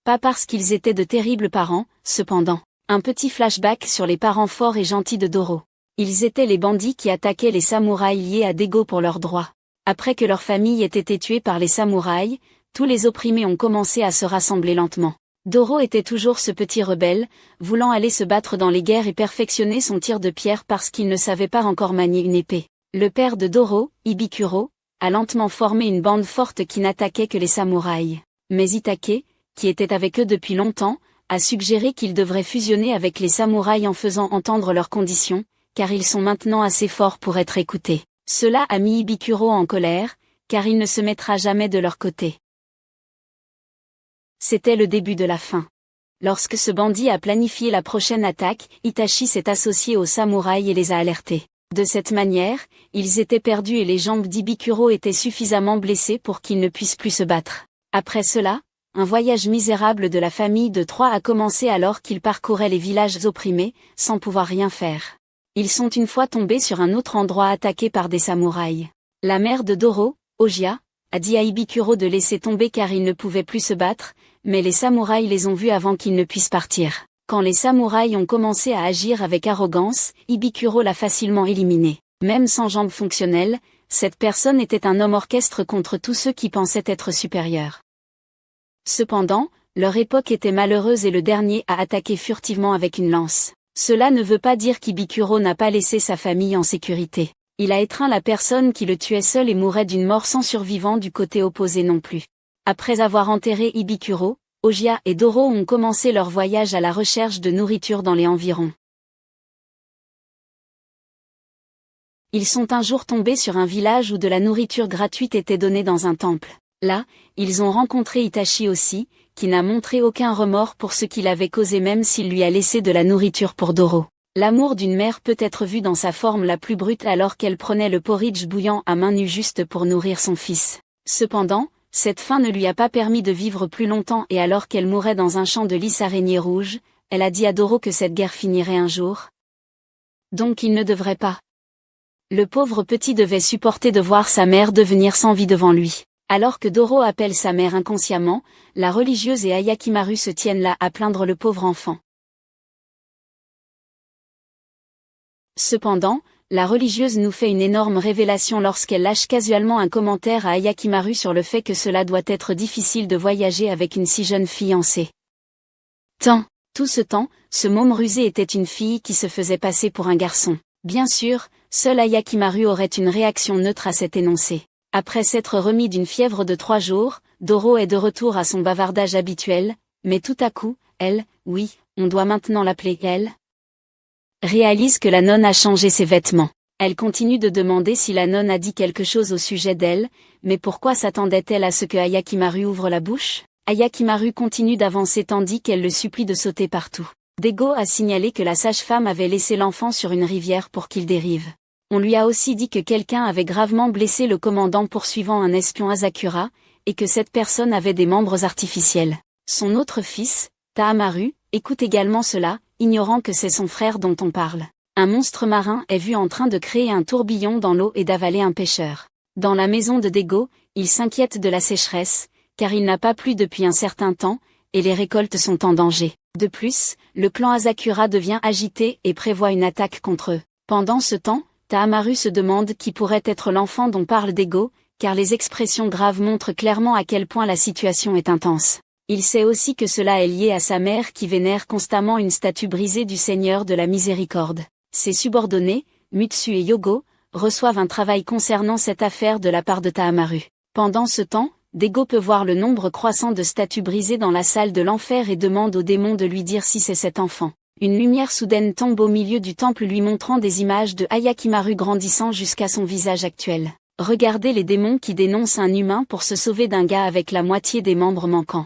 Pas parce qu'ils étaient de terribles parents, cependant. Un petit flashback sur les parents forts et gentils de Doro. Ils étaient les bandits qui attaquaient les samouraïs liés à Daigo pour leurs droits. Après que leur famille ait été tuée par les samouraïs, tous les opprimés ont commencé à se rassembler lentement. Doro était toujours ce petit rebelle, voulant aller se battre dans les guerres et perfectionner son tir de pierre parce qu'il ne savait pas encore manier une épée. Le père de Doro, Ibikuro, a lentement formé une bande forte qui n'attaquait que les samouraïs. Mais Itake, qui était avec eux depuis longtemps, a suggéré qu'ils devraient fusionner avec les samouraïs en faisant entendre leurs conditions, car ils sont maintenant assez forts pour être écoutés. Cela a mis Ibikuro en colère, car il ne se mettra jamais de leur côté. C'était le début de la fin. Lorsque ce bandit a planifié la prochaine attaque, Itachi s'est associé aux samouraïs et les a alertés. De cette manière, ils étaient perdus et les jambes d'Ibikuro étaient suffisamment blessées pour qu'ils ne puissent plus se battre. Après cela, un voyage misérable de la famille de 3 a commencé alors qu'ils parcouraient les villages opprimés, sans pouvoir rien faire. Ils sont une fois tombés sur un autre endroit attaqué par des samouraïs. La mère de Doro, Ojia, a dit à Ibikuro de laisser tomber car ils ne pouvaient plus se battre, mais les samouraïs les ont vus avant qu'ils ne puissent partir. Quand les samouraïs ont commencé à agir avec arrogance, Ibikuro l'a facilement éliminé. Même sans jambes fonctionnelles, cette personne était un homme orchestre contre tous ceux qui pensaient être supérieurs. Cependant, leur époque était malheureuse et le dernier a attaqué furtivement avec une lance. Cela ne veut pas dire qu'Ibikuro n'a pas laissé sa famille en sécurité. Il a étreint la personne qui le tuait seul et mourait d'une mort sans survivant du côté opposé non plus. Après avoir enterré Ibikuro, Ojia et Doro ont commencé leur voyage à la recherche de nourriture dans les environs. Ils sont un jour tombés sur un village où de la nourriture gratuite était donnée dans un temple. Là, ils ont rencontré Itachi aussi, qui n'a montré aucun remords pour ce qu'il avait causé même s'il lui a laissé de la nourriture pour Doro. L'amour d'une mère peut être vu dans sa forme la plus brute alors qu'elle prenait le porridge bouillant à main nue juste pour nourrir son fils. Cependant, cette faim ne lui a pas permis de vivre plus longtemps et alors qu'elle mourait dans un champ de lys araignées rouges, elle a dit à Doro que cette guerre finirait un jour. Donc il ne devrait pas. Le pauvre petit devait supporter de voir sa mère devenir sans vie devant lui. Alors que Doro appelle sa mère inconsciemment, la religieuse et Ayakimaru se tiennent là à plaindre le pauvre enfant. Cependant, la religieuse nous fait une énorme révélation lorsqu'elle lâche casuellement un commentaire à Ayakimaru sur le fait que cela doit être difficile de voyager avec une si jeune fiancée. Tout ce temps, ce môme rusé était une fille qui se faisait passer pour un garçon. Bien sûr, seul Ayakimaru aurait une réaction neutre à cet énoncé. Après s'être remis d'une fièvre de 3 jours, Doro est de retour à son bavardage habituel, mais tout à coup, elle, oui, on doit maintenant l'appeler elle, réalise que la nonne a changé ses vêtements. Elle continue de demander si la nonne a dit quelque chose au sujet d'elle, mais pourquoi s'attendait-elle à ce que Ayakimaru ouvre la bouche? Ayakimaru continue d'avancer tandis qu'elle le supplie de sauter partout. Dego a signalé que la sage-femme avait laissé l'enfant sur une rivière pour qu'il dérive. On lui a aussi dit que quelqu'un avait gravement blessé le commandant poursuivant un espion Asakura, et que cette personne avait des membres artificiels. Son autre fils, Tahamaru, écoute également cela, ignorant que c'est son frère dont on parle. Un monstre marin est vu en train de créer un tourbillon dans l'eau et d'avaler un pêcheur. Dans la maison de Dego, il s'inquiète de la sécheresse, car il n'a pas plu depuis un certain temps, et les récoltes sont en danger. De plus, le clan Asakura devient agité et prévoit une attaque contre eux. Pendant ce temps, Tahamaru se demande qui pourrait être l'enfant dont parle Dego, car les expressions graves montrent clairement à quel point la situation est intense. Il sait aussi que cela est lié à sa mère qui vénère constamment une statue brisée du Seigneur de la Miséricorde. Ses subordonnés, Mutsu et Yogo, reçoivent un travail concernant cette affaire de la part de Tahamaru. Pendant ce temps, Dego peut voir le nombre croissant de statues brisées dans la salle de l'enfer et demande au démon de lui dire si c'est cet enfant. Une lumière soudaine tombe au milieu du temple lui montrant des images de Ayakimaru grandissant jusqu'à son visage actuel. Regardez les démons qui dénoncent un humain pour se sauver d'un gars avec la moitié des membres manquants.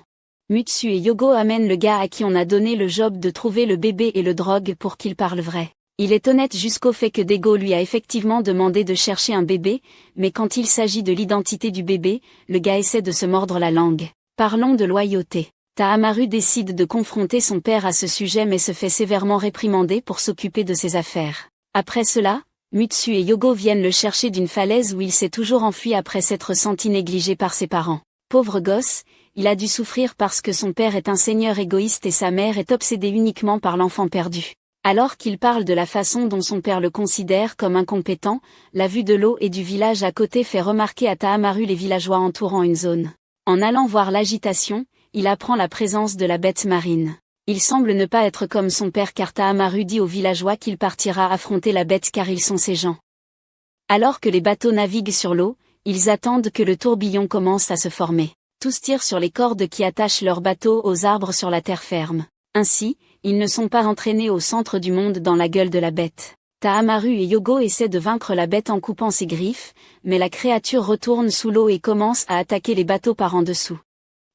Mutsu et Yogo amènent le gars à qui on a donné le job de trouver le bébé et le drogue pour qu'il parle vrai. Il est honnête jusqu'au fait que Dego lui a effectivement demandé de chercher un bébé, mais quand il s'agit de l'identité du bébé, le gars essaie de se mordre la langue. Parlons de loyauté. Tahamaru décide de confronter son père à ce sujet mais se fait sévèrement réprimander pour s'occuper de ses affaires. Après cela, Mutsu et Yogo viennent le chercher d'une falaise où il s'est toujours enfui après s'être senti négligé par ses parents. Pauvre gosse, il a dû souffrir parce que son père est un seigneur égoïste et sa mère est obsédée uniquement par l'enfant perdu. Alors qu'il parle de la façon dont son père le considère comme incompétent, la vue de l'eau et du village à côté fait remarquer à Tahamaru les villageois entourant une zone. En allant voir l'agitation, il apprend la présence de la bête marine. Il semble ne pas être comme son père car Tahamaru dit aux villageois qu'il partira affronter la bête car ils sont ses gens. Alors que les bateaux naviguent sur l'eau, ils attendent que le tourbillon commence à se former. Tous tirent sur les cordes qui attachent leurs bateaux aux arbres sur la terre ferme. Ainsi, ils ne sont pas entraînés au centre du monde dans la gueule de la bête. Tahamaru et Yogo essaient de vaincre la bête en coupant ses griffes, mais la créature retourne sous l'eau et commence à attaquer les bateaux par en dessous.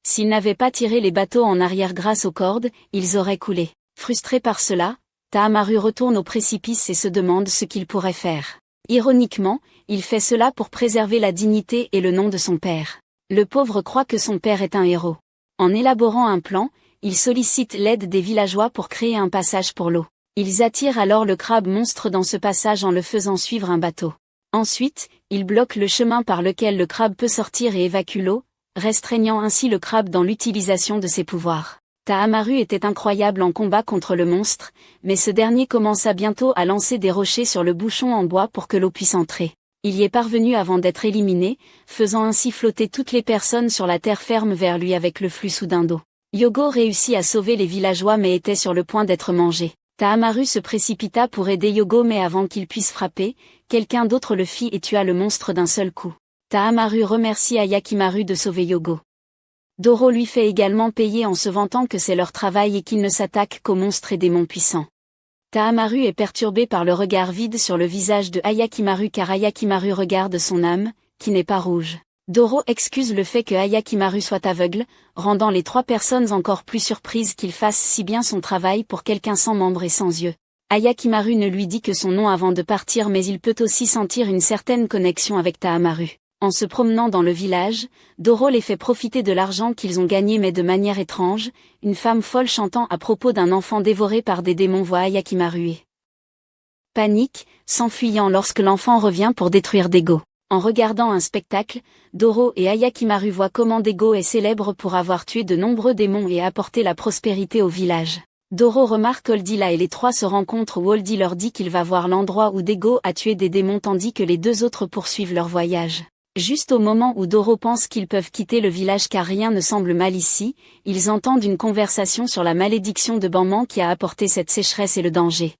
S'ils n'avaient pas tiré les bateaux en arrière grâce aux cordes, ils auraient coulé. Frustré par cela, Tahamaru retourne au précipice et se demande ce qu'il pourrait faire. Ironiquement, il fait cela pour préserver la dignité et le nom de son père. Le pauvre croit que son père est un héros. En élaborant un plan, il sollicite l'aide des villageois pour créer un passage pour l'eau. Ils attirent alors le crabe monstre dans ce passage en le faisant suivre un bateau. Ensuite, ils bloquent le chemin par lequel le crabe peut sortir et évacue l'eau, restreignant ainsi le crabe dans l'utilisation de ses pouvoirs. Tahamaru était incroyable en combat contre le monstre, mais ce dernier commença bientôt à lancer des rochers sur le bouchon en bois pour que l'eau puisse entrer. Il y est parvenu avant d'être éliminé, faisant ainsi flotter toutes les personnes sur la terre ferme vers lui avec le flux soudain d'eau. Yogo réussit à sauver les villageois mais était sur le point d'être mangé. Tahamaru se précipita pour aider Yogo mais avant qu'il puisse frapper, quelqu'un d'autre le fit et tua le monstre d'un seul coup. Tahamaru remercie Ayakimaru de sauver Yogo. Doro lui fait également payer en se vantant que c'est leur travail et qu'ils ne s'attaquent qu'aux monstres et démons puissants. Tahamaru est perturbé par le regard vide sur le visage de Ayakimaru car Ayakimaru regarde son âme, qui n'est pas rouge. Doro excuse le fait que Ayakimaru soit aveugle, rendant les trois personnes encore plus surprises qu'il fasse si bien son travail pour quelqu'un sans membres et sans yeux. Ayakimaru ne lui dit que son nom avant de partir mais il peut aussi sentir une certaine connexion avec Tahamaru. En se promenant dans le village, Doro les fait profiter de l'argent qu'ils ont gagné mais de manière étrange, une femme folle chantant à propos d'un enfant dévoré par des démons voit Ayakimaru et panique, s'enfuyant lorsque l'enfant revient pour détruire Dego. En regardant un spectacle, Doro et Ayakimaru voient comment Dego est célèbre pour avoir tué de nombreux démons et apporté la prospérité au village. Doro remarque Oldie là et les trois se rencontrent où Oldie leur dit qu'il va voir l'endroit où Dego a tué des démons tandis que les deux autres poursuivent leur voyage. Juste au moment où Doro pense qu'ils peuvent quitter le village car rien ne semble mal ici, ils entendent une conversation sur la malédiction de Banman qui a apporté cette sécheresse et le danger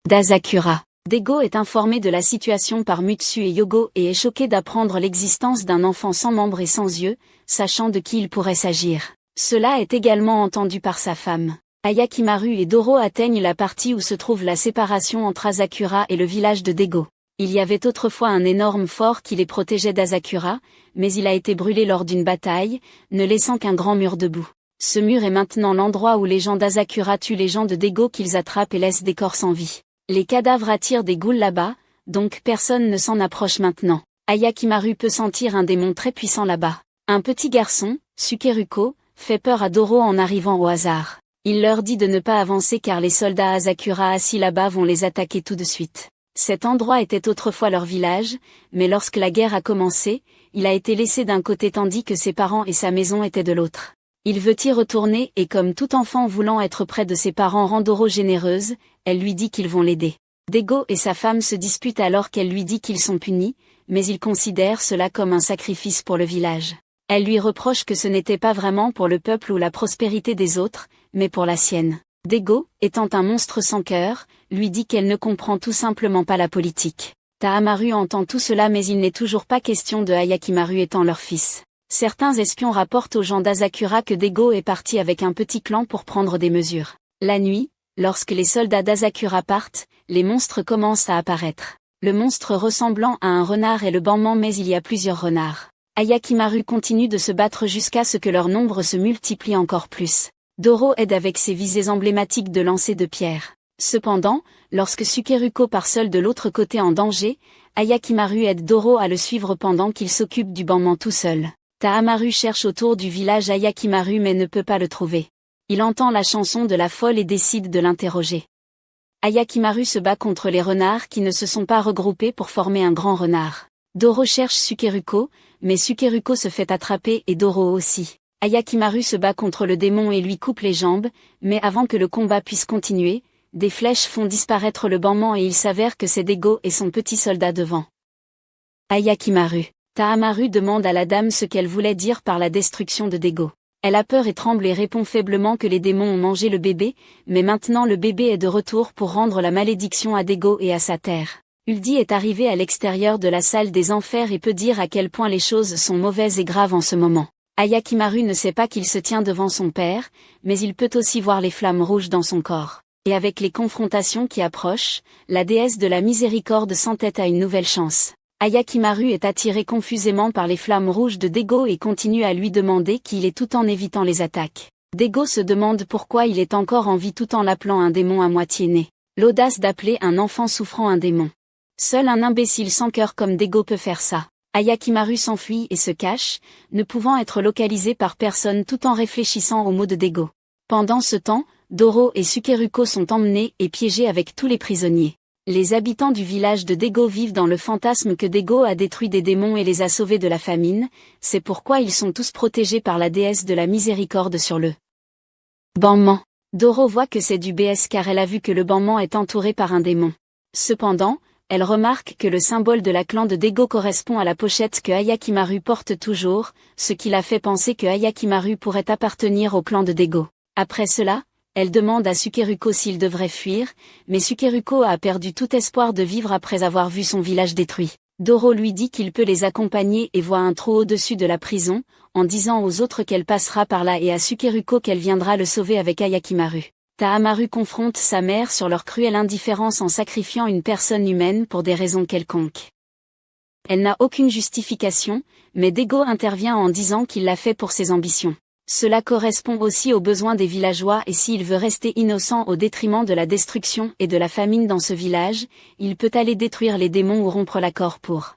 d'Asakura. Dego est informé de la situation par Mutsu et Yogo et est choqué d'apprendre l'existence d'un enfant sans membres et sans yeux, sachant de qui il pourrait s'agir. Cela est également entendu par sa femme. Ayakimaru et Doro atteignent la partie où se trouve la séparation entre Asakura et le village de Dego. Il y avait autrefois un énorme fort qui les protégeait d'Asakura, mais il a été brûlé lors d'une bataille, ne laissant qu'un grand mur debout. Ce mur est maintenant l'endroit où les gens d'Asakura tuent les gens de Dego qu'ils attrapent et laissent des corps sans vie. Les cadavres attirent des ghouls là-bas, donc personne ne s'en approche maintenant. Ayakimaru peut sentir un démon très puissant là-bas. Un petit garçon, Sukeruko, fait peur à Doro en arrivant au hasard. Il leur dit de ne pas avancer car les soldats Asakura assis là-bas vont les attaquer tout de suite. Cet endroit était autrefois leur village, mais lorsque la guerre a commencé, il a été laissé d'un côté tandis que ses parents et sa maison étaient de l'autre. Il veut y retourner et comme tout enfant voulant être près de ses parents rend Doro généreuse, elle lui dit qu'ils vont l'aider. Dego et sa femme se disputent alors qu'elle lui dit qu'ils sont punis, mais il considère cela comme un sacrifice pour le village. Elle lui reproche que ce n'était pas vraiment pour le peuple ou la prospérité des autres, mais pour la sienne. Dego, étant un monstre sans cœur, lui dit qu'elle ne comprend tout simplement pas la politique. Tahamaru entend tout cela mais il n'est toujours pas question de Ayakimaru étant leur fils. Certains espions rapportent aux gens d'Asakura que Dego est parti avec un petit clan pour prendre des mesures. La nuit, lorsque les soldats d'Asakura partent, les monstres commencent à apparaître. Le monstre ressemblant à un renard est le banman mais il y a plusieurs renards. Ayakimaru continue de se battre jusqu'à ce que leur nombre se multiplie encore plus. Doro aide avec ses visées emblématiques de lancer de pierre. Cependant, lorsque Sukeruko part seul de l'autre côté en danger, Ayakimaru aide Doro à le suivre pendant qu'il s'occupe du banman tout seul. Tahamaru cherche autour du village Ayakimaru mais ne peut pas le trouver. Il entend la chanson de la folle et décide de l'interroger. Ayakimaru se bat contre les renards qui ne se sont pas regroupés pour former un grand renard. Doro cherche Sukeruko, mais Sukeruko se fait attraper et Doro aussi. Ayakimaru se bat contre le démon et lui coupe les jambes, mais avant que le combat puisse continuer, des flèches font disparaître le banman et il s'avère que c'est Dego et son petit soldat devant. Ayakimaru. Tahamaru demande à la dame ce qu'elle voulait dire par la destruction de Dego. Elle a peur et tremble et répond faiblement que les démons ont mangé le bébé, mais maintenant le bébé est de retour pour rendre la malédiction à Dego et à sa terre. Uldi est arrivé à l'extérieur de la salle des enfers et peut dire à quel point les choses sont mauvaises et graves en ce moment. Ayakimaru ne sait pas qu'il se tient devant son père, mais il peut aussi voir les flammes rouges dans son corps. Et avec les confrontations qui approchent, la déesse de la miséricorde s'entête à une nouvelle chance. Ayakimaru est attiré confusément par les flammes rouges de Dego et continue à lui demander qui il est tout en évitant les attaques. Dego se demande pourquoi il est encore en vie tout en l'appelant un démon à moitié né. L'audace d'appeler un enfant souffrant un démon. Seul un imbécile sans cœur comme Dego peut faire ça. Ayakimaru s'enfuit et se cache, ne pouvant être localisé par personne tout en réfléchissant aux mots de Dego. Pendant ce temps, Doro et Sukeruko sont emmenés et piégés avec tous les prisonniers. Les habitants du village de Dego vivent dans le fantasme que Dego a détruit des démons et les a sauvés de la famine, c'est pourquoi ils sont tous protégés par la déesse de la miséricorde sur le banman. Doro voit que c'est du BS car elle a vu que le banman est entouré par un démon. Cependant, elle remarque que le symbole de la clan de Dego correspond à la pochette que Ayakimaru porte toujours, ce qui l'a fait penser que Ayakimaru pourrait appartenir au clan de Dego. Après cela, elle demande à Sukeruko s'il devrait fuir, mais Sukeruko a perdu tout espoir de vivre après avoir vu son village détruit. Doro lui dit qu'il peut les accompagner et voit un trou au-dessus de la prison, en disant aux autres qu'elle passera par là et à Sukeruko qu'elle viendra le sauver avec Ayakimaru. Tahamaru confronte sa mère sur leur cruelle indifférence en sacrifiant une personne humaine pour des raisons quelconques. Elle n'a aucune justification, mais Dego intervient en disant qu'il l'a fait pour ses ambitions. Cela correspond aussi aux besoins des villageois et s'il veut rester innocent au détriment de la destruction et de la famine dans ce village, il peut aller détruire les démons ou rompre l'accord pour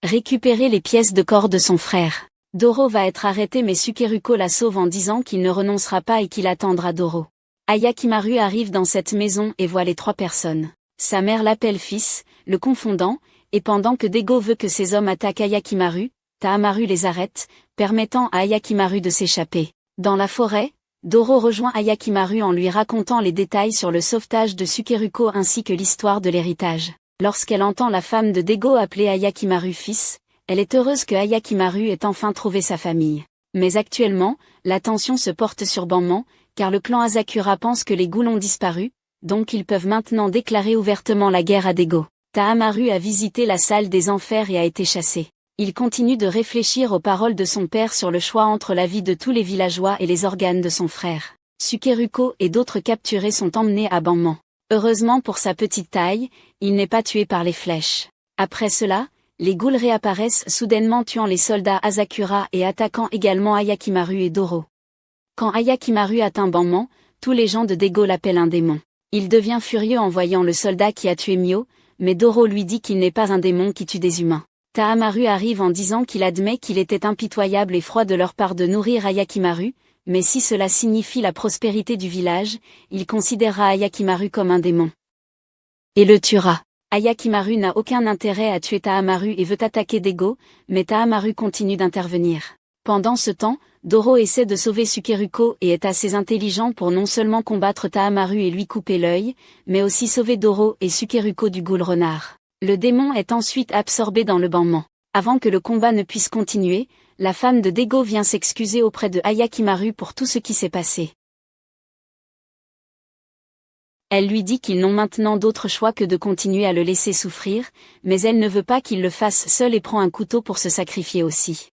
récupérer les pièces de corps de son frère. Doro va être arrêté mais Sukeruko la sauve en disant qu'il ne renoncera pas et qu'il attendra Doro. Ayakimaru arrive dans cette maison et voit les trois personnes. Sa mère l'appelle fils, le confondant, et pendant que Dego veut que ses hommes attaquent Ayakimaru, Tahamaru les arrête, permettant à Ayakimaru de s'échapper. Dans la forêt, Doro rejoint Ayakimaru en lui racontant les détails sur le sauvetage de Sukeruko ainsi que l'histoire de l'héritage. Lorsqu'elle entend la femme de Dego appeler Ayakimaru fils, elle est heureuse que Ayakimaru ait enfin trouvé sa famille. Mais actuellement, l'attention se porte sur Banman, car le clan Asakura pense que les ghouls ont disparu, donc ils peuvent maintenant déclarer ouvertement la guerre à Dego. Tahamaru a visité la salle des enfers et a été chassé. Il continue de réfléchir aux paroles de son père sur le choix entre la vie de tous les villageois et les organes de son frère. Sukeruko et d'autres capturés sont emmenés à Banman. Heureusement pour sa petite taille, il n'est pas tué par les flèches. Après cela, les ghouls réapparaissent soudainement tuant les soldats Asakura et attaquant également Ayakimaru et Doro. Quand Ayakimaru atteint Banman, tous les gens de Dego l'appellent un démon. Il devient furieux en voyant le soldat qui a tué Mio, mais Doro lui dit qu'il n'est pas un démon qui tue des humains. Tahamaru arrive en disant qu'il admet qu'il était impitoyable et froid de leur part de nourrir Ayakimaru, mais si cela signifie la prospérité du village, il considérera Ayakimaru comme un démon. Et le tuera. Ayakimaru n'a aucun intérêt à tuer Tahamaru et veut attaquer Dego, mais Tahamaru continue d'intervenir. Pendant ce temps, Doro essaie de sauver Sukeruko et est assez intelligent pour non seulement combattre Tahamaru et lui couper l'œil, mais aussi sauver Doro et Sukeruko du ghoul renard. Le démon est ensuite absorbé dans le Banman. Avant que le combat ne puisse continuer, la femme de Dego vient s'excuser auprès de Ayakimaru pour tout ce qui s'est passé. Elle lui dit qu'ils n'ont maintenant d'autre choix que de continuer à le laisser souffrir, mais elle ne veut pas qu'il le fasse seul et prend un couteau pour se sacrifier aussi.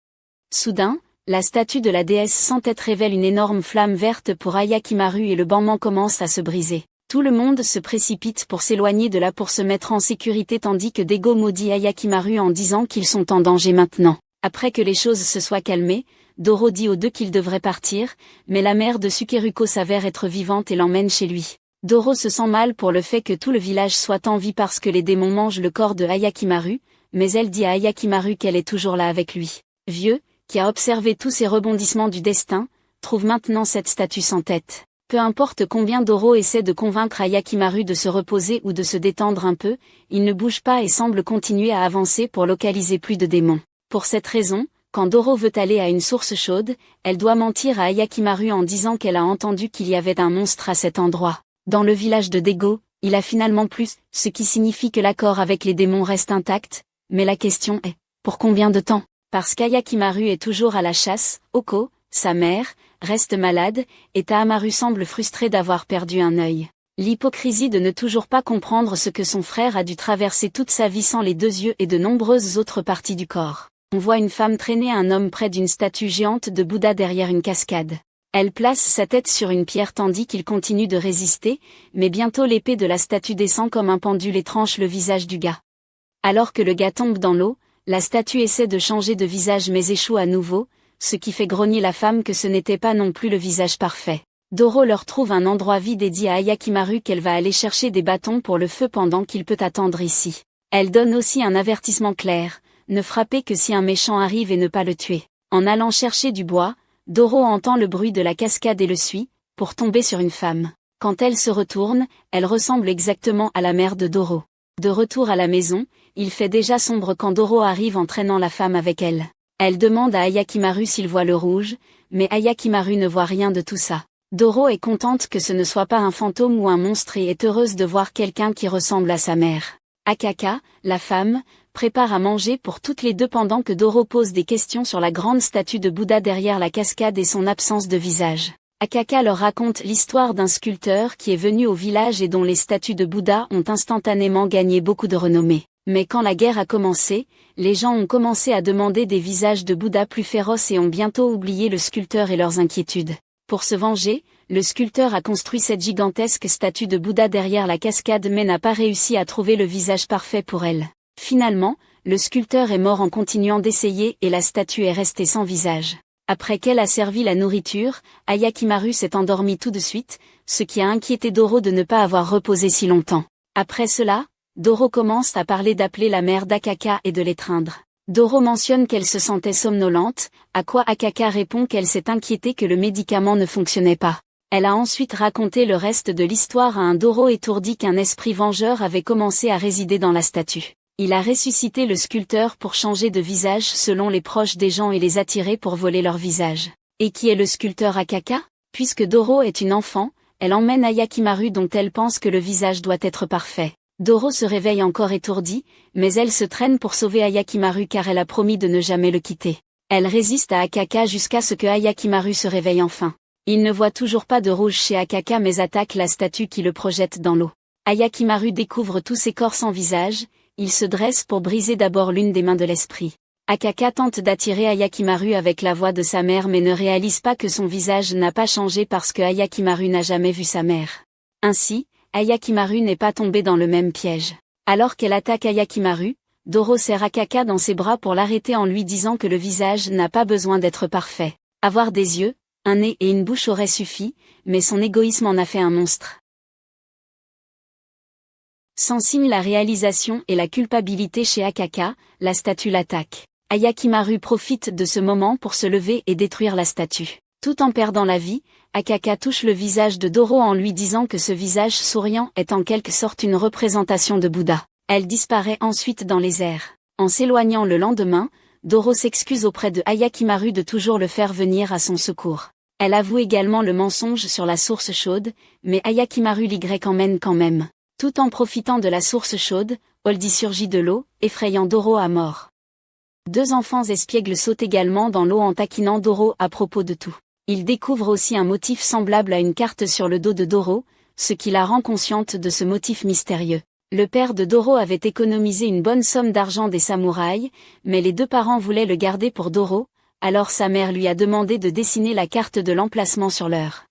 Soudain, la statue de la déesse sans tête révèle une énorme flamme verte pour Ayakimaru et le Banman commence à se briser. Tout le monde se précipite pour s'éloigner de là pour se mettre en sécurité tandis que Dego maudit Ayakimaru en disant qu'ils sont en danger maintenant. Après que les choses se soient calmées, Doro dit aux deux qu'ils devraient partir, mais la mère de Sukeruko s'avère être vivante et l'emmène chez lui. Doro se sent mal pour le fait que tout le village soit en vie parce que les démons mangent le corps de Ayakimaru, mais elle dit à Ayakimaru qu'elle est toujours là avec lui. Vieux, qui a observé tous ces rebondissements du destin, trouve maintenant cette statue sans tête. Peu importe combien Doro essaie de convaincre Ayakimaru de se reposer ou de se détendre un peu, il ne bouge pas et semble continuer à avancer pour localiser plus de démons. Pour cette raison, quand Doro veut aller à une source chaude, elle doit mentir à Ayakimaru en disant qu'elle a entendu qu'il y avait un monstre à cet endroit. Dans le village de Dego, il a finalement plus, ce qui signifie que l'accord avec les démons reste intact, mais la question est, pour combien de temps? Parce qu'Ayakimaru est toujours à la chasse, Oko, sa mère, reste malade, et Tahamaru semble frustré d'avoir perdu un œil. L'hypocrisie de ne toujours pas comprendre ce que son frère a dû traverser toute sa vie sans les deux yeux et de nombreuses autres parties du corps. On voit une femme traîner un homme près d'une statue géante de Bouddha derrière une cascade. Elle place sa tête sur une pierre tandis qu'il continue de résister, mais bientôt l'épée de la statue descend comme un pendule et tranche le visage du gars. Alors que le gars tombe dans l'eau, la statue essaie de changer de visage mais échoue à nouveau, ce qui fait grogner la femme que ce n'était pas non plus le visage parfait. Doro leur trouve un endroit vide et dit à Ayakimaru qu'elle va aller chercher des bâtons pour le feu pendant qu'il peut attendre ici. Elle donne aussi un avertissement clair, ne frapper que si un méchant arrive et ne pas le tuer. En allant chercher du bois, Doro entend le bruit de la cascade et le suit, pour tomber sur une femme. Quand elle se retourne, elle ressemble exactement à la mère de Doro. De retour à la maison, il fait déjà sombre quand Doro arrive en traînant la femme avec elle. Elle demande à Ayakimaru s'il voit le rouge, mais Ayakimaru ne voit rien de tout ça. Doro est contente que ce ne soit pas un fantôme ou un monstre et est heureuse de voir quelqu'un qui ressemble à sa mère. Akaka, la femme, prépare à manger pour toutes les deux pendant que Doro pose des questions sur la grande statue de Bouddha derrière la cascade et son absence de visage. Akaka leur raconte l'histoire d'un sculpteur qui est venu au village et dont les statues de Bouddha ont instantanément gagné beaucoup de renommée. Mais quand la guerre a commencé, les gens ont commencé à demander des visages de Bouddha plus féroces et ont bientôt oublié le sculpteur et leurs inquiétudes. Pour se venger, le sculpteur a construit cette gigantesque statue de Bouddha derrière la cascade mais n'a pas réussi à trouver le visage parfait pour elle. Finalement, le sculpteur est mort en continuant d'essayer et la statue est restée sans visage. Après qu'elle a servi la nourriture, Ayakimaru s'est endormi tout de suite, ce qui a inquiété Doro de ne pas avoir reposé si longtemps. Après cela, Doro commence à parler d'appeler la mère d'Akaka et de l'étreindre. Doro mentionne qu'elle se sentait somnolente, à quoi Akaka répond qu'elle s'est inquiétée que le médicament ne fonctionnait pas. Elle a ensuite raconté le reste de l'histoire à un Doro étourdi qu'un esprit vengeur avait commencé à résider dans la statue. Il a ressuscité le sculpteur pour changer de visage selon les proches des gens et les attirer pour voler leur visage. Et qui est le sculpteur Akaka? Puisque Doro est une enfant, elle emmène Ayakimaru dont elle pense que le visage doit être parfait. Doro se réveille encore étourdie, mais elle se traîne pour sauver Ayakimaru car elle a promis de ne jamais le quitter. Elle résiste à Akaka jusqu'à ce que Ayakimaru se réveille enfin. Il ne voit toujours pas de rouge chez Akaka mais attaque la statue qui le projette dans l'eau. Ayakimaru découvre tous ses corps sans visage, il se dresse pour briser d'abord l'une des mains de l'esprit. Akaka tente d'attirer Ayakimaru avec la voix de sa mère mais ne réalise pas que son visage n'a pas changé parce que Ayakimaru n'a jamais vu sa mère. Ainsi, Ayakimaru n'est pas tombé dans le même piège. Alors qu'elle attaque Ayakimaru, Doro serre Akaka dans ses bras pour l'arrêter en lui disant que le visage n'a pas besoin d'être parfait. Avoir des yeux, Un nez et une bouche auraient suffi, mais son égoïsme en a fait un monstre. S'ensigne la réalisation et la culpabilité chez Akaka, la statue l'attaque. Ayakimaru profite de ce moment pour se lever et détruire la statue. Tout en perdant la vie, Akaka touche le visage de Doro en lui disant que ce visage souriant est en quelque sorte une représentation de Bouddha. Elle disparaît ensuite dans les airs. En s'éloignant le lendemain, Doro s'excuse auprès de Ayakimaru de toujours le faire venir à son secours. Elle avoue également le mensonge sur la source chaude, mais Ayakimaru l'y emmène quand même. Tout en profitant de la source chaude, Oldie surgit de l'eau, effrayant Doro à mort. Deux enfants espiègles sautent également dans l'eau en taquinant Doro à propos de tout. Ils découvrent aussi un motif semblable à une carte sur le dos de Doro, ce qui la rend consciente de ce motif mystérieux. Le père de Doro avait économisé une bonne somme d'argent des samouraïs, mais les deux parents voulaient le garder pour Doro, alors sa mère lui a demandé de dessiner la carte de l'emplacement sur leur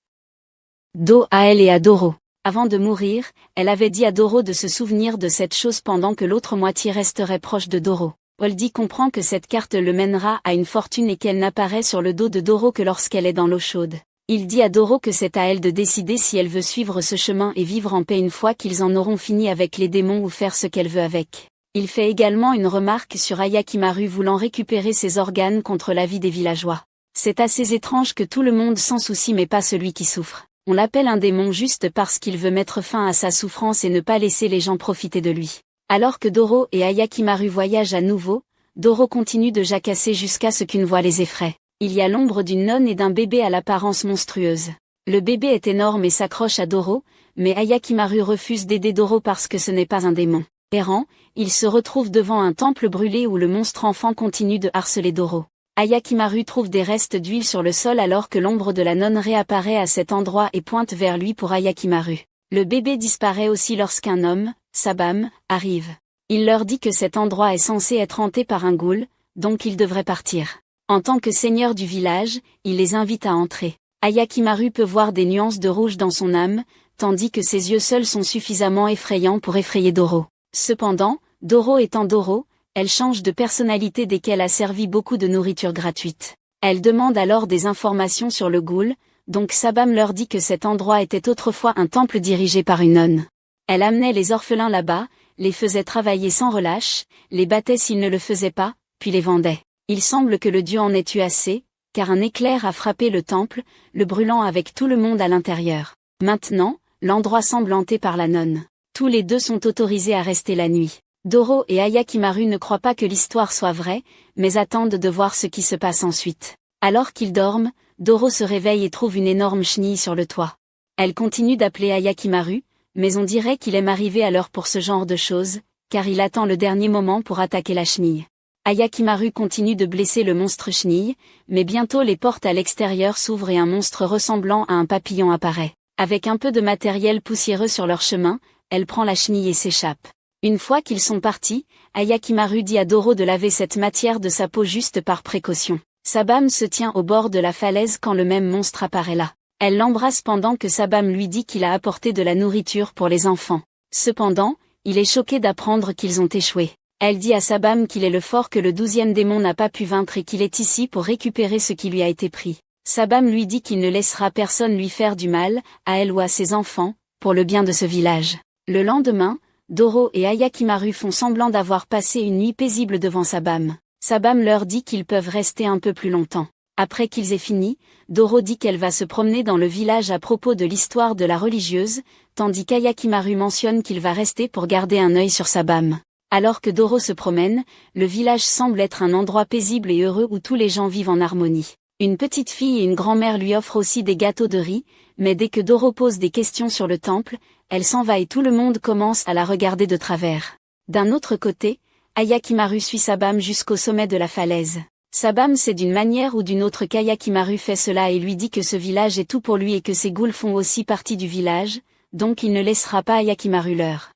dos à elle et à Doro. Avant de mourir, elle avait dit à Doro de se souvenir de cette chose pendant que l'autre moitié resterait proche de Doro. Oldie comprend que cette carte le mènera à une fortune et qu'elle n'apparaît sur le dos de Doro que lorsqu'elle est dans l'eau chaude. Il dit à Doro que c'est à elle de décider si elle veut suivre ce chemin et vivre en paix une fois qu'ils en auront fini avec les démons ou faire ce qu'elle veut avec. Il fait également une remarque sur Ayakimaru voulant récupérer ses organes contre la vie des villageois. C'est assez étrange que tout le monde s'en soucie mais pas celui qui souffre. On l'appelle un démon juste parce qu'il veut mettre fin à sa souffrance et ne pas laisser les gens profiter de lui. Alors que Doro et Ayakimaru voyagent à nouveau, Doro continue de jacasser jusqu'à ce qu'une voix les effraie. Il y a l'ombre d'une nonne et d'un bébé à l'apparence monstrueuse. Le bébé est énorme et s'accroche à Doro, mais Ayakimaru refuse d'aider Doro parce que ce n'est pas un démon. Errant, il se retrouve devant un temple brûlé où le monstre enfant continue de harceler Doro. Ayakimaru trouve des restes d'huile sur le sol alors que l'ombre de la nonne réapparaît à cet endroit et pointe vers lui pour Ayakimaru. Le bébé disparaît aussi lorsqu'un homme, Sabam, arrive. Il leur dit que cet endroit est censé être hanté par un ghoul, donc ils devraient partir. En tant que seigneur du village, il les invite à entrer. Ayakimaru peut voir des nuances de rouge dans son âme, tandis que ses yeux seuls sont suffisamment effrayants pour effrayer Doro. Cependant, Doro étant Doro, elle change de personnalité dès qu'elle a servi beaucoup de nourriture gratuite. Elle demande alors des informations sur le ghoul, donc Sabam leur dit que cet endroit était autrefois un temple dirigé par une nonne. Elle amenait les orphelins là-bas, les faisait travailler sans relâche, les battait s'ils ne le faisaient pas, puis les vendait. Il semble que le dieu en ait eu assez, car un éclair a frappé le temple, le brûlant avec tout le monde à l'intérieur. Maintenant, l'endroit semble hanté par la nonne. Tous les deux sont autorisés à rester la nuit. Doro et Ayakimaru ne croient pas que l'histoire soit vraie, mais attendent de voir ce qui se passe ensuite. Alors qu'ils dorment, Doro se réveille et trouve une énorme chenille sur le toit. Elle continue d'appeler Ayakimaru, mais on dirait qu'il aime arriver à l'heure pour ce genre de choses, car il attend le dernier moment pour attaquer la chenille. Ayakimaru continue de blesser le monstre chenille, mais bientôt les portes à l'extérieur s'ouvrent et un monstre ressemblant à un papillon apparaît. Avec un peu de matériel poussiéreux sur leur chemin, elle prend la chenille et s'échappe. Une fois qu'ils sont partis, Ayakimaru dit à Doro de laver cette matière de sa peau juste par précaution. Sabam se tient au bord de la falaise quand le même monstre apparaît là. Elle l'embrasse pendant que Sabam lui dit qu'il a apporté de la nourriture pour les enfants. Cependant, il est choqué d'apprendre qu'ils ont échoué. Elle dit à Sabam qu'il est le fort que le 12e démon n'a pas pu vaincre et qu'il est ici pour récupérer ce qui lui a été pris. Sabam lui dit qu'il ne laissera personne lui faire du mal, à elle ou à ses enfants, pour le bien de ce village. Le lendemain, Doro et Ayakimaru font semblant d'avoir passé une nuit paisible devant Sabam. Sabam leur dit qu'ils peuvent rester un peu plus longtemps. Après qu'ils aient fini, Doro dit qu'elle va se promener dans le village à propos de l'histoire de la religieuse, tandis qu'Ayakimaru mentionne qu'il va rester pour garder un œil sur Sabam. Alors que Doro se promène, le village semble être un endroit paisible et heureux où tous les gens vivent en harmonie. Une petite fille et une grand-mère lui offrent aussi des gâteaux de riz, mais dès que Doro pose des questions sur le temple, elle s'en va et tout le monde commence à la regarder de travers. D'un autre côté, Ayakimaru suit Sabam jusqu'au sommet de la falaise. Sabam sait d'une manière ou d'une autre qu'Ayakimaru fait cela et lui dit que ce village est tout pour lui et que ses ghouls font aussi partie du village, donc il ne laissera pas Ayakimaru leur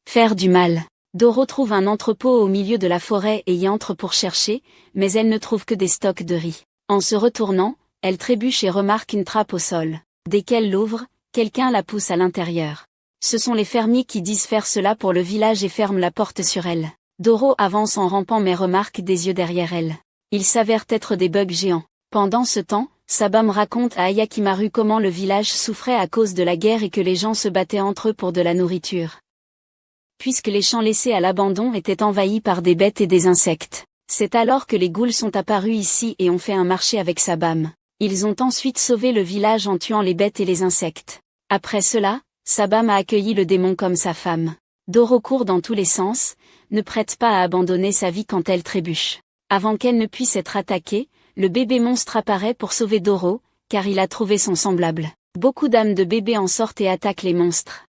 faire du mal. Doro trouve un entrepôt au milieu de la forêt et y entre pour chercher, mais elle ne trouve que des stocks de riz. En se retournant, elle trébuche et remarque une trappe au sol. Dès qu'elle l'ouvre, quelqu'un la pousse à l'intérieur. Ce sont les fermiers qui disent faire cela pour le village et ferment la porte sur elle. Doro avance en rampant mais remarque des yeux derrière elle. Ils s'avèrent être des bugs géants. Pendant ce temps, Sabam raconte à Ayakimaru comment le village souffrait à cause de la guerre et que les gens se battaient entre eux pour de la nourriture. Puisque les champs laissés à l'abandon étaient envahis par des bêtes et des insectes. C'est alors que les ghouls sont apparus ici et ont fait un marché avec Sabam. Ils ont ensuite sauvé le village en tuant les bêtes et les insectes. Après cela, Sabam a accueilli le démon comme sa femme. Doro court dans tous les sens, ne prête pas à abandonner sa vie quand elle trébuche. Avant qu'elle ne puisse être attaquée, le bébé monstre apparaît pour sauver Doro, car il a trouvé son semblable. Beaucoup d'âmes de bébés en sortent et attaquent les monstres.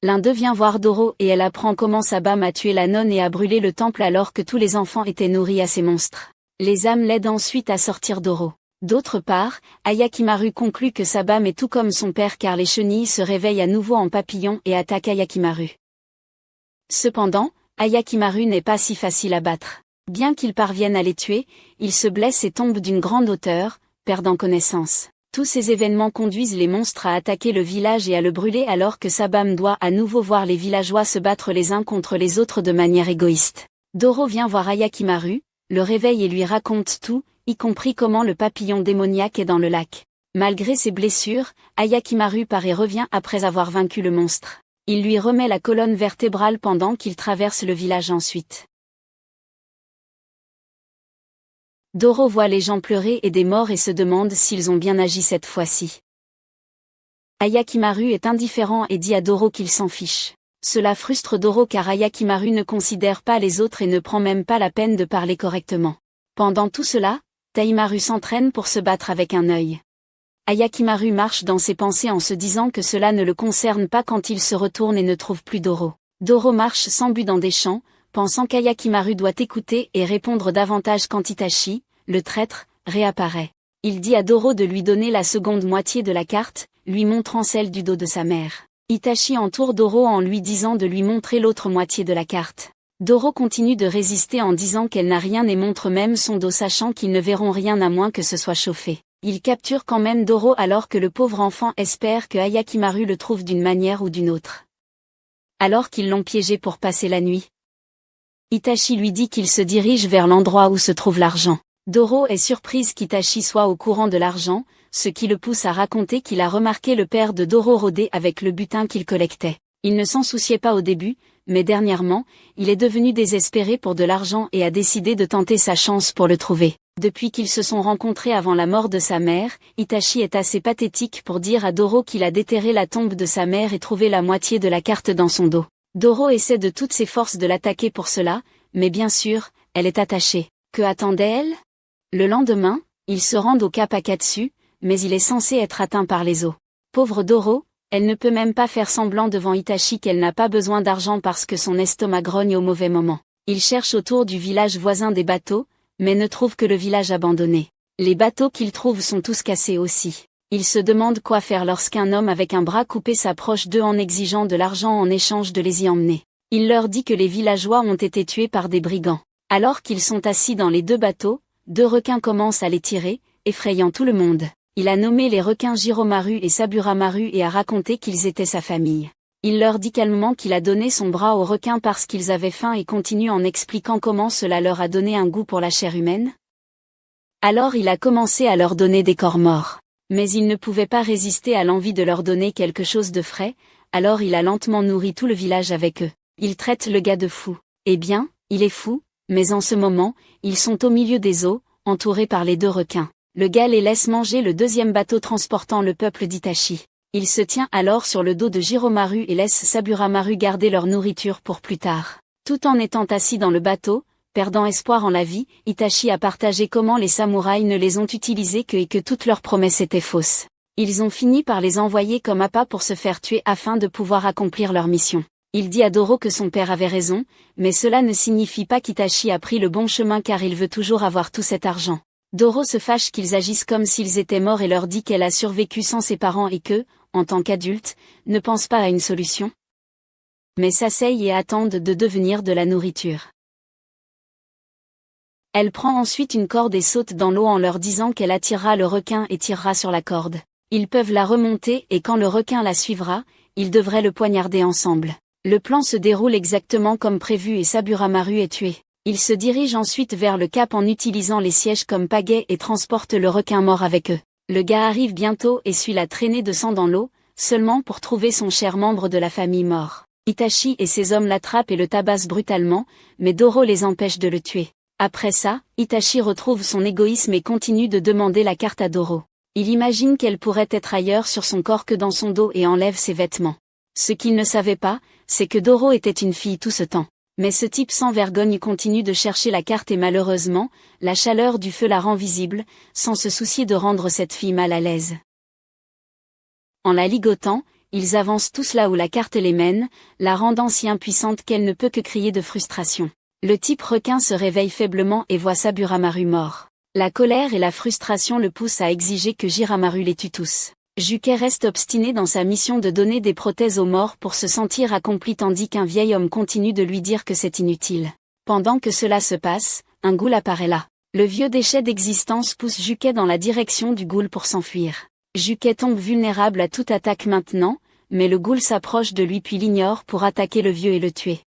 L'un d'eux vient voir Doro et elle apprend comment Sabam a tué la nonne et a brûlé le temple alors que tous les enfants étaient nourris à ces monstres. Les âmes l'aident ensuite à sortir Doro. D'autre part, Ayakimaru conclut que Sabam est tout comme son père car les chenilles se réveillent à nouveau en papillon et attaquent Ayakimaru. Cependant, Ayakimaru n'est pas si facile à battre. Bien qu'il parvienne à les tuer, il se blesse et tombe d'une grande hauteur, perdant connaissance. Tous ces événements conduisent les monstres à attaquer le village et à le brûler alors que Sabam doit à nouveau voir les villageois se battre les uns contre les autres de manière égoïste. Doro vient voir Ayakimaru, le réveille et lui raconte tout, y compris comment le papillon démoniaque est dans le lac. Malgré ses blessures, Ayakimaru part et revient après avoir vaincu le monstre. Il lui remet la colonne vertébrale pendant qu'il traverse le village ensuite. Doro voit les gens pleurer et des morts et se demande s'ils ont bien agi cette fois-ci. Ayakimaru est indifférent et dit à Doro qu'il s'en fiche. Cela frustre Doro car Ayakimaru ne considère pas les autres et ne prend même pas la peine de parler correctement. Pendant tout cela, Taimaru s'entraîne pour se battre avec un œil. Ayakimaru marche dans ses pensées en se disant que cela ne le concerne pas quand il se retourne et ne trouve plus Doro. Doro marche sans but dans des champs, pensant qu'Ayakimaru doit écouter et répondre davantage quand Itachi, le traître, réapparaît. Il dit à Doro de lui donner la seconde moitié de la carte, lui montrant celle du dos de sa mère. Itachi entoure Doro en lui disant de lui montrer l'autre moitié de la carte. Doro continue de résister en disant qu'elle n'a rien et montre même son dos sachant qu'ils ne verront rien à moins que ce soit chauffé. Il capture quand même Doro alors que le pauvre enfant espère que Ayakimaru le trouve d'une manière ou d'une autre. Alors qu'ils l'ont piégé pour passer la nuit, Itachi lui dit qu'il se dirige vers l'endroit où se trouve l'argent. Doro est surprise qu'Itachi soit au courant de l'argent, ce qui le pousse à raconter qu'il a remarqué le père de Doro rôder avec le butin qu'il collectait. Il ne s'en souciait pas au début, mais dernièrement, il est devenu désespéré pour de l'argent et a décidé de tenter sa chance pour le trouver. Depuis qu'ils se sont rencontrés avant la mort de sa mère, Itachi est assez pathétique pour dire à Doro qu'il a déterré la tombe de sa mère et trouvé la moitié de la carte dans son dos. Doro essaie de toutes ses forces de l'attaquer pour cela, mais bien sûr, elle est attachée. Que attendait-elle? Le lendemain, ils se rendent au cap Akatsu, mais il est censé être atteint par les eaux. Pauvre Doro, elle ne peut même pas faire semblant devant Itachi qu'elle n'a pas besoin d'argent parce que son estomac grogne au mauvais moment. Il cherche autour du village voisin des bateaux, mais ne trouve que le village abandonné. Les bateaux qu'il trouve sont tous cassés aussi. Il se demande quoi faire lorsqu'un homme avec un bras coupé s'approche d'eux en exigeant de l'argent en échange de les y emmener. Il leur dit que les villageois ont été tués par des brigands. Alors qu'ils sont assis dans les deux bateaux, deux requins commencent à les tirer, effrayant tout le monde. Il a nommé les requins Jiromaru et Saburamaru et a raconté qu'ils étaient sa famille. Il leur dit calmement qu'il a donné son bras aux requins parce qu'ils avaient faim et continue en expliquant comment cela leur a donné un goût pour la chair humaine. Alors il a commencé à leur donner des corps morts. Mais il ne pouvait pas résister à l'envie de leur donner quelque chose de frais, alors il a lentement nourri tout le village avec eux. Il traite le gars de fou. Eh bien, il est fou, mais en ce moment, ils sont au milieu des eaux, entourés par les deux requins. Le gars les laisse manger le deuxième bateau transportant le peuple d'Itachi. Il se tient alors sur le dos de Jiromaru et laisse Saburamaru garder leur nourriture pour plus tard. Tout en étant assis dans le bateau, perdant espoir en la vie, Itachi a partagé comment les samouraïs ne les ont utilisés que et que toutes leurs promesses étaient fausses. Ils ont fini par les envoyer comme appât pour se faire tuer afin de pouvoir accomplir leur mission. Il dit à Doro que son père avait raison, mais cela ne signifie pas qu'Itachi a pris le bon chemin car il veut toujours avoir tout cet argent. Doro se fâche qu'ils agissent comme s'ils étaient morts et leur dit qu'elle a survécu sans ses parents et que, en tant qu'adulte, ne pense pas à une solution. Mais s'asseyent et attendent de devenir de la nourriture. Elle prend ensuite une corde et saute dans l'eau en leur disant qu'elle attirera le requin et tirera sur la corde. Ils peuvent la remonter et quand le requin la suivra, ils devraient le poignarder ensemble. Le plan se déroule exactement comme prévu et Saburamaru est tué. Ils se dirigent ensuite vers le cap en utilisant les sièges comme pagaie et transportent le requin mort avec eux. Le gars arrive bientôt et suit la traînée de sang dans l'eau, seulement pour trouver son cher membre de la famille mort. Itachi et ses hommes l'attrapent et le tabassent brutalement, mais Doro les empêche de le tuer. Après ça, Itachi retrouve son égoïsme et continue de demander la carte à Doro. Il imagine qu'elle pourrait être ailleurs sur son corps que dans son dos et enlève ses vêtements. Ce qu'il ne savait pas, c'est que Doro était une fille tout ce temps. Mais ce type sans vergogne continue de chercher la carte et malheureusement, la chaleur du feu la rend visible, sans se soucier de rendre cette fille mal à l'aise. En la ligotant, ils avancent tous là où la carte les mène, la rendant si impuissante qu'elle ne peut que crier de frustration. Le type requin se réveille faiblement et voit Saburamaru mort. La colère et la frustration le poussent à exiger que Jiramaru les tue tous. Juke reste obstiné dans sa mission de donner des prothèses aux morts pour se sentir accompli tandis qu'un vieil homme continue de lui dire que c'est inutile. Pendant que cela se passe, un ghoul apparaît là. Le vieux déchet d'existence pousse Juke dans la direction du ghoul pour s'enfuir. Juke tombe vulnérable à toute attaque maintenant, mais le ghoul s'approche de lui puis l'ignore pour attaquer le vieux et le tuer.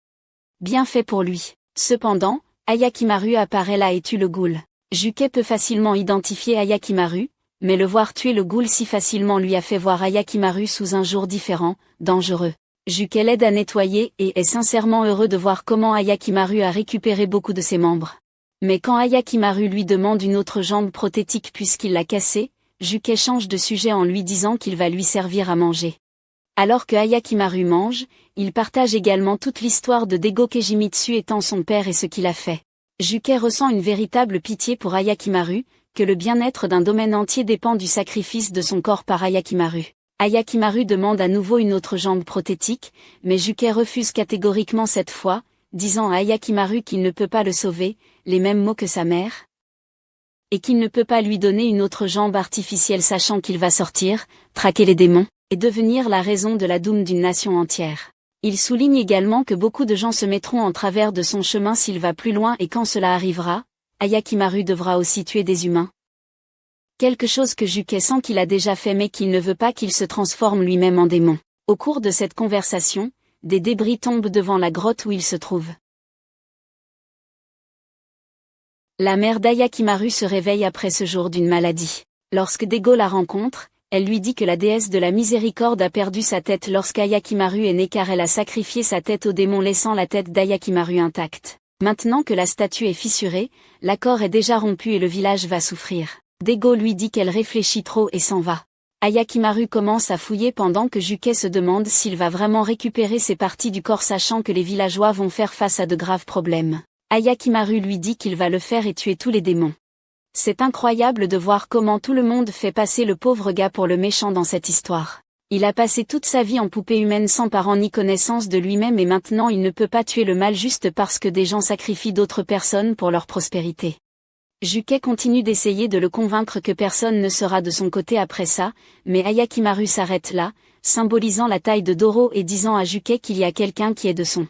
Bien fait pour lui. Cependant, Ayakimaru apparaît là et tue le ghoul. Juke peut facilement identifier Ayakimaru, mais le voir tuer le ghoul si facilement lui a fait voir Ayakimaru sous un jour différent, dangereux. Juke l'aide à nettoyer et est sincèrement heureux de voir comment Ayakimaru a récupéré beaucoup de ses membres. Mais quand Ayakimaru lui demande une autre jambe prothétique puisqu'il l'a cassée, Juke change de sujet en lui disant qu'il va lui servir à manger. Alors que Ayakimaru mange, il partage également toute l'histoire de Daigo Kejimitsu étant son père et ce qu'il a fait. Juke ressent une véritable pitié pour Ayakimaru, que le bien-être d'un domaine entier dépend du sacrifice de son corps par Ayakimaru. Ayakimaru demande à nouveau une autre jambe prothétique, mais Juke refuse catégoriquement cette fois, disant à Ayakimaru qu'il ne peut pas le sauver, les mêmes mots que sa mère, et qu'il ne peut pas lui donner une autre jambe artificielle sachant qu'il va sortir, traquer les démons, et devenir la raison de la doom d'une nation entière. Il souligne également que beaucoup de gens se mettront en travers de son chemin s'il va plus loin et quand cela arrivera, Ayakimaru devra aussi tuer des humains. Quelque chose que Juke sent qu'il a déjà fait mais qu'il ne veut pas qu'il se transforme lui-même en démon. Au cours de cette conversation, des débris tombent devant la grotte où il se trouve. La mère d'Ayakimaru se réveille après ce jour d'une maladie. Lorsque Daigo la rencontre, elle lui dit que la déesse de la miséricorde a perdu sa tête lorsqu'Ayakimaru est né car elle a sacrifié sa tête au démon laissant la tête d'Ayakimaru intacte. Maintenant que la statue est fissurée, l'accord est déjà rompu et le village va souffrir. Daigo lui dit qu'elle réfléchit trop et s'en va. Ayakimaru commence à fouiller pendant que Juke se demande s'il va vraiment récupérer ses parties du corps sachant que les villageois vont faire face à de graves problèmes. Ayakimaru lui dit qu'il va le faire et tuer tous les démons. C'est incroyable de voir comment tout le monde fait passer le pauvre gars pour le méchant dans cette histoire. Il a passé toute sa vie en poupée humaine sans parents ni connaissance de lui-même et maintenant il ne peut pas tuer le mal juste parce que des gens sacrifient d'autres personnes pour leur prospérité. Juke continue d'essayer de le convaincre que personne ne sera de son côté après ça, mais Ayakimaru s'arrête là, symbolisant la taille de Doro et disant à Juke qu'il y a quelqu'un qui est de son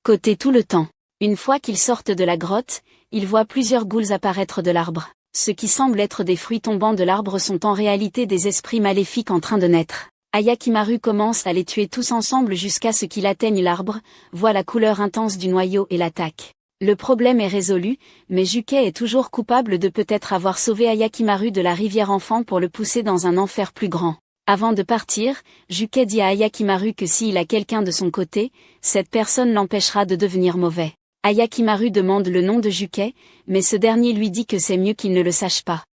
côté tout le temps. Une fois qu'ils sortent de la grotte, ils voient plusieurs ghouls apparaître de l'arbre. Ce qui semble être des fruits tombant de l'arbre sont en réalité des esprits maléfiques en train de naître. Ayakimaru commence à les tuer tous ensemble jusqu'à ce qu'il atteigne l'arbre, voit la couleur intense du noyau et l'attaque. Le problème est résolu, mais Juke est toujours coupable de peut-être avoir sauvé Ayakimaru de la rivière enfant pour le pousser dans un enfer plus grand. Avant de partir, Juke dit à Ayakimaru que s'il a quelqu'un de son côté, cette personne l'empêchera de devenir mauvais. Ayakimaru demande le nom de Juke, mais ce dernier lui dit que c'est mieux qu'il ne le sache pas.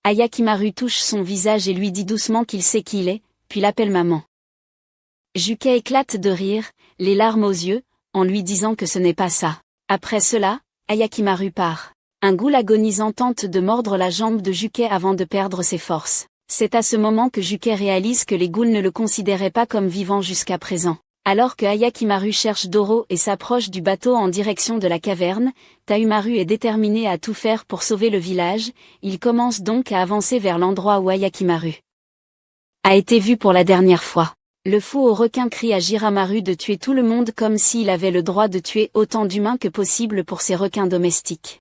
Ayakimaru touche son visage et lui dit doucement qu'il sait qui il est, puis l'appelle maman. Juke éclate de rire, les larmes aux yeux, en lui disant que ce n'est pas ça. Après cela, Ayakimaru part. Un ghoul agonisant tente de mordre la jambe de Juke avant de perdre ses forces. C'est à ce moment que Juke réalise que les ghouls ne le considéraient pas comme vivant jusqu'à présent. Alors que Ayakimaru cherche Doro et s'approche du bateau en direction de la caverne, Taumaru est déterminé à tout faire pour sauver le village, il commence donc à avancer vers l'endroit où Ayakimaru a été vu pour la dernière fois. Le fou au requin crie à Jiramaru de tuer tout le monde comme s'il avait le droit de tuer autant d'humains que possible pour ses requins domestiques.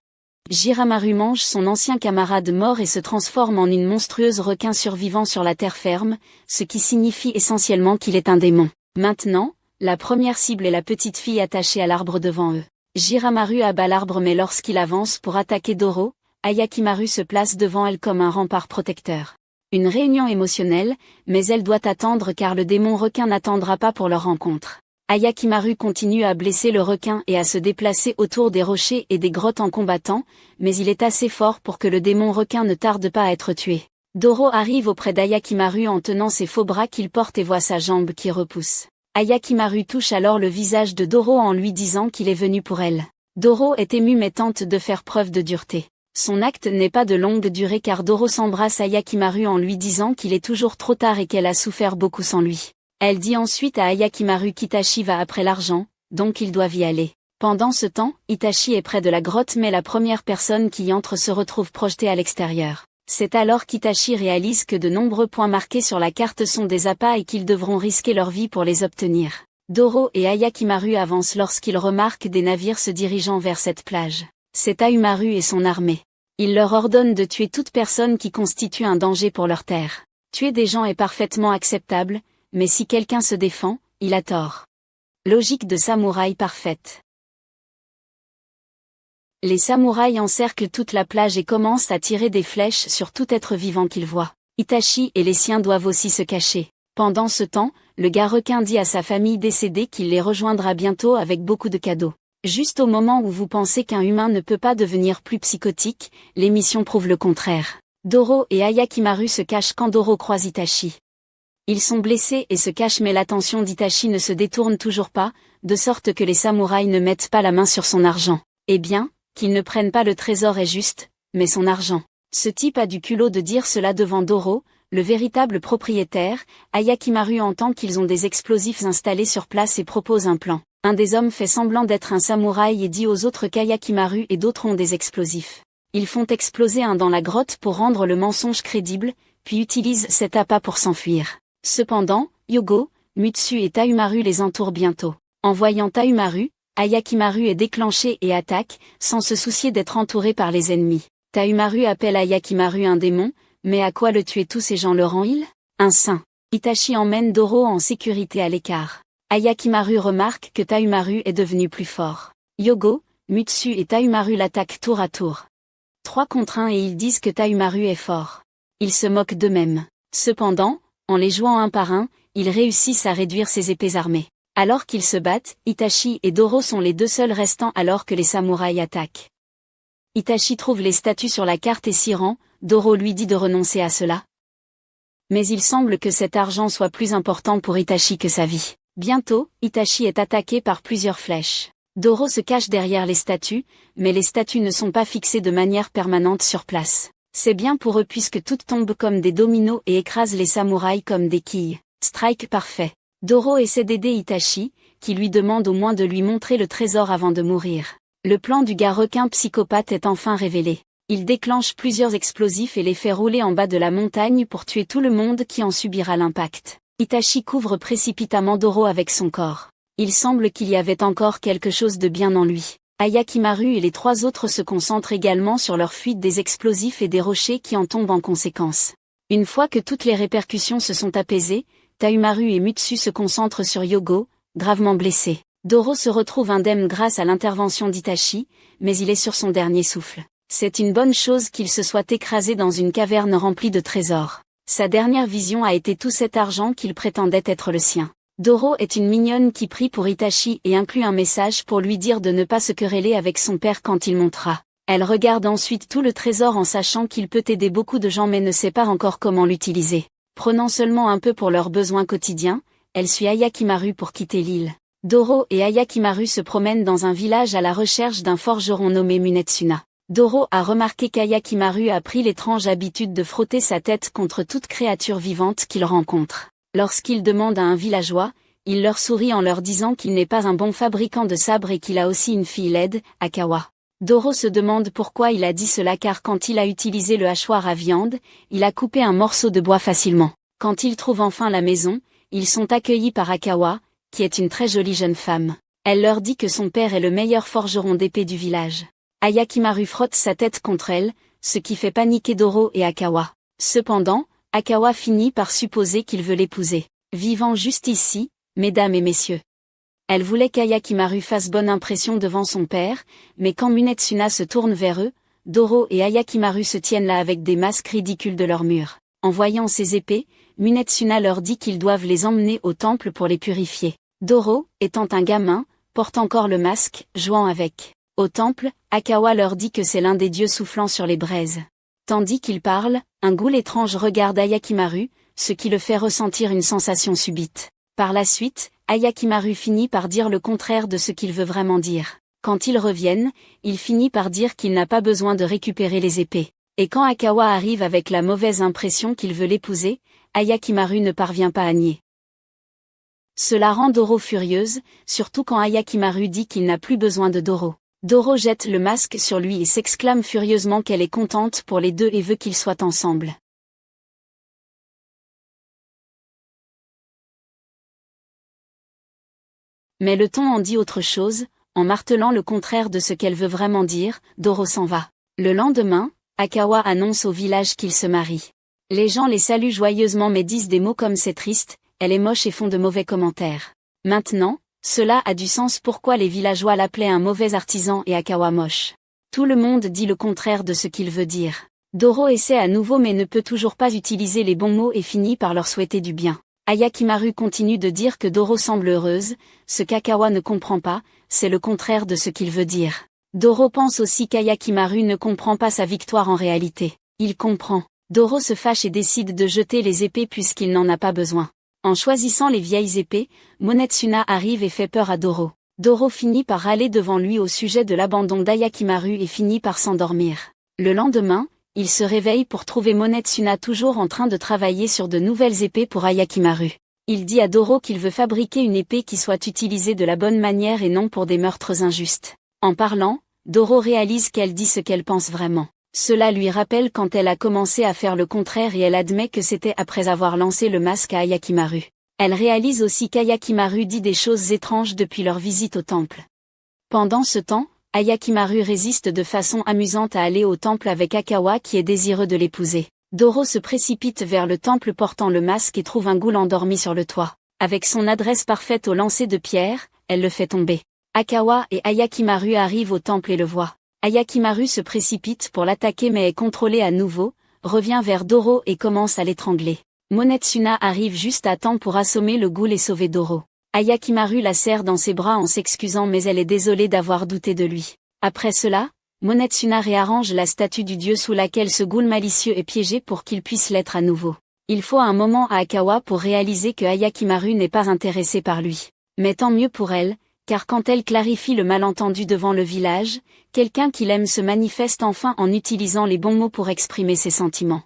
Jiramaru mange son ancien camarade mort et se transforme en une monstrueuse requin survivant sur la terre ferme, ce qui signifie essentiellement qu'il est un démon. Maintenant, la première cible est la petite fille attachée à l'arbre devant eux. Jiramaru abat l'arbre mais lorsqu'il avance pour attaquer Doro, Ayakimaru se place devant elle comme un rempart protecteur. Une réunion émotionnelle, mais elle doit attendre car le démon requin n'attendra pas pour leur rencontre. Ayakimaru continue à blesser le requin et à se déplacer autour des rochers et des grottes en combattant, mais il est assez fort pour que le démon requin ne tarde pas à être tué. Doro arrive auprès d'Ayakimaru en tenant ses faux bras qu'il porte et voit sa jambe qui repousse. Ayakimaru touche alors le visage de Doro en lui disant qu'il est venu pour elle. Doro est ému mais tente de faire preuve de dureté. Son acte n'est pas de longue durée car Doro s'embrasse Ayakimaru en lui disant qu'il est toujours trop tard et qu'elle a souffert beaucoup sans lui. Elle dit ensuite à Ayakimaru qu'Itachi va après l'argent, donc ils doivent y aller. Pendant ce temps, Itachi est près de la grotte mais la première personne qui y entre se retrouve projetée à l'extérieur. C'est alors qu'Itachi réalise que de nombreux points marqués sur la carte sont des appâts et qu'ils devront risquer leur vie pour les obtenir. Doro et Ayakimaru avancent lorsqu'ils remarquent des navires se dirigeant vers cette plage. C'est Ayumaru et son armée. Il leur ordonne de tuer toute personne qui constitue un danger pour leur terre. Tuer des gens est parfaitement acceptable, mais si quelqu'un se défend, il a tort. Logique de samouraï parfaite. Les samouraïs encerclent toute la plage et commencent à tirer des flèches sur tout être vivant qu'ils voient. Itachi et les siens doivent aussi se cacher. Pendant ce temps, le gars requin dit à sa famille décédée qu'il les rejoindra bientôt avec beaucoup de cadeaux. Juste au moment où vous pensez qu'un humain ne peut pas devenir plus psychotique, l'émission prouve le contraire. Doro et Ayakimaru se cachent quand Doro croise Itachi. Ils sont blessés et se cachent mais l'attention d'Itachi ne se détourne toujours pas, de sorte que les samouraïs ne mettent pas la main sur son argent. Eh bien, qu'ils ne prennent pas le trésor est juste, mais son argent. Ce type a du culot de dire cela devant Doro, le véritable propriétaire. Ayakimaru entend qu'ils ont des explosifs installés sur place et propose un plan. Un des hommes fait semblant d'être un samouraï et dit aux autres qu'Ayakimaru et d'autres ont des explosifs. Ils font exploser un dans la grotte pour rendre le mensonge crédible, puis utilisent cet appât pour s'enfuir. Cependant, Yogo, Mutsu et Tayumaru les entourent bientôt. En voyant Tayumaru, Ayakimaru est déclenché et attaque, sans se soucier d'être entouré par les ennemis. Tayumaru appelle Ayakimaru un démon, mais à quoi le tuer tous ces gens le rend-il? Un saint. Itachi emmène Doro en sécurité à l'écart. Ayakimaru remarque que Tayumaru est devenu plus fort. Yogo, Mutsu et Tayumaru l'attaquent tour à tour. 3 contre 1 et ils disent que Tayumaru est fort. Ils se moquent d'eux-mêmes. Cependant, en les jouant un par un, ils réussissent à réduire ses épées armées. Alors qu'ils se battent, Itachi et Doro sont les 2 seuls restants alors que les samouraïs attaquent. Itachi trouve les statues sur la carte et s'y rend, Doro lui dit de renoncer à cela. Mais il semble que cet argent soit plus important pour Itachi que sa vie. Bientôt, Itachi est attaqué par plusieurs flèches. Doro se cache derrière les statues, mais les statues ne sont pas fixées de manière permanente sur place. C'est bien pour eux puisque toutes tombent comme des dominos et écrasent les samouraïs comme des quilles. Strike parfait. Doro essaie d'aider Itachi, qui lui demande au moins de lui montrer le trésor avant de mourir. Le plan du gars requin psychopathe est enfin révélé. Il déclenche plusieurs explosifs et les fait rouler en bas de la montagne pour tuer tout le monde qui en subira l'impact. Itachi couvre précipitamment Doro avec son corps. Il semble qu'il y avait encore quelque chose de bien en lui. Ayakimaru et les 3 autres se concentrent également sur leur fuite des explosifs et des rochers qui en tombent en conséquence. Une fois que toutes les répercussions se sont apaisées, Tayumaru et Mutsu se concentrent sur Yogo, gravement blessé. Doro se retrouve indemne grâce à l'intervention d'Itachi, mais il est sur son dernier souffle. C'est une bonne chose qu'il se soit écrasé dans une caverne remplie de trésors. Sa dernière vision a été tout cet argent qu'il prétendait être le sien. Doro est une mignonne qui prie pour Itachi et inclut un message pour lui dire de ne pas se quereller avec son père quand il montera. Elle regarde ensuite tout le trésor en sachant qu'il peut aider beaucoup de gens mais ne sait pas encore comment l'utiliser. Prenant seulement un peu pour leurs besoins quotidiens, elle suit Ayakimaru pour quitter l'île. Doro et Ayakimaru se promènent dans un village à la recherche d'un forgeron nommé Munetsuna. Doro a remarqué qu'Ayakimaru a pris l'étrange habitude de frotter sa tête contre toute créature vivante qu'il rencontre. Lorsqu'il demande à un villageois, il leur sourit en leur disant qu'il n'est pas un bon fabricant de sabres et qu'il a aussi une fille laide, Akawa. Doro se demande pourquoi il a dit cela car quand il a utilisé le hachoir à viande, il a coupé un morceau de bois facilement. Quand ils trouvent enfin la maison, ils sont accueillis par Akawa, qui est une très jolie jeune femme. Elle leur dit que son père est le meilleur forgeron d'épée du village. Ayakimaru frotte sa tête contre elle, ce qui fait paniquer Doro et Akawa. Cependant, Akawa finit par supposer qu'il veut l'épouser. Vivant juste ici, mesdames et messieurs. Elle voulait qu'Ayakimaru fasse bonne impression devant son père, mais quand Munetsuna se tourne vers eux, Doro et Ayakimaru se tiennent là avec des masques ridicules de leur mur. En voyant ces épées, Munetsuna leur dit qu'ils doivent les emmener au temple pour les purifier. Doro, étant un gamin, porte encore le masque, jouant avec. Au temple, Akawa leur dit que c'est l'un des dieux soufflant sur les braises. Tandis qu'il parle, un ghoul étrange regarde Ayakimaru, ce qui le fait ressentir une sensation subite. Par la suite, Ayakimaru finit par dire le contraire de ce qu'il veut vraiment dire. Quand ils reviennent, il finit par dire qu'il n'a pas besoin de récupérer les épées. Et quand Akawa arrive avec la mauvaise impression qu'il veut l'épouser, Ayakimaru ne parvient pas à nier. Cela rend Doro furieuse, surtout quand Ayakimaru dit qu'il n'a plus besoin de Doro. Doro jette le masque sur lui et s'exclame furieusement qu'elle est contente pour les deux et veut qu'ils soient ensemble. Mais le ton en dit autre chose, en martelant le contraire de ce qu'elle veut vraiment dire, Doro s'en va. Le lendemain, Akawa annonce au village qu'il se marie. Les gens les saluent joyeusement mais disent des mots comme c'est triste, elle est moche et font de mauvais commentaires. Maintenant, cela a du sens pourquoi les villageois l'appelaient un mauvais artisan et Akawa moche. Tout le monde dit le contraire de ce qu'il veut dire. Doro essaie à nouveau mais ne peut toujours pas utiliser les bons mots et finit par leur souhaiter du bien. Ayakimaru continue de dire que Doro semble heureuse, ce qu'Akawa ne comprend pas, c'est le contraire de ce qu'il veut dire. Doro pense aussi qu'Ayakimaru ne comprend pas sa victoire en réalité. Il comprend. Doro se fâche et décide de jeter les épées puisqu'il n'en a pas besoin. En choisissant les vieilles épées, Monetsuna arrive et fait peur à Doro. Doro finit par râler devant lui au sujet de l'abandon d'Ayakimaru et finit par s'endormir. Le lendemain, il se réveille pour trouver Monetsuna toujours en train de travailler sur de nouvelles épées pour Ayakimaru. Il dit à Doro qu'il veut fabriquer une épée qui soit utilisée de la bonne manière et non pour des meurtres injustes. En parlant, Doro réalise qu'elle dit ce qu'elle pense vraiment. Cela lui rappelle quand elle a commencé à faire le contraire et elle admet que c'était après avoir lancé le masque à Ayakimaru. Elle réalise aussi qu'Ayakimaru dit des choses étranges depuis leur visite au temple. Pendant ce temps, Ayakimaru résiste de façon amusante à aller au temple avec Akawa qui est désireux de l'épouser. Doro se précipite vers le temple portant le masque et trouve un ghoul endormi sur le toit. Avec son adresse parfaite au lancer de pierre, elle le fait tomber. Akawa et Ayakimaru arrivent au temple et le voient. Ayakimaru se précipite pour l'attaquer mais est contrôlé à nouveau, revient vers Doro et commence à l'étrangler. Monetsuna arrive juste à temps pour assommer le ghoul et sauver Doro. Ayakimaru la serre dans ses bras en s'excusant mais elle est désolée d'avoir douté de lui. Après cela, Monetsuna réarrange la statue du dieu sous laquelle ce ghoul malicieux est piégé pour qu'il puisse l'être à nouveau. Il faut un moment à Akawa pour réaliser que Ayakimaru n'est pas intéressé par lui. Mais tant mieux pour elle, car quand elle clarifie le malentendu devant le village, quelqu'un qui l'aime se manifeste enfin en utilisant les bons mots pour exprimer ses sentiments.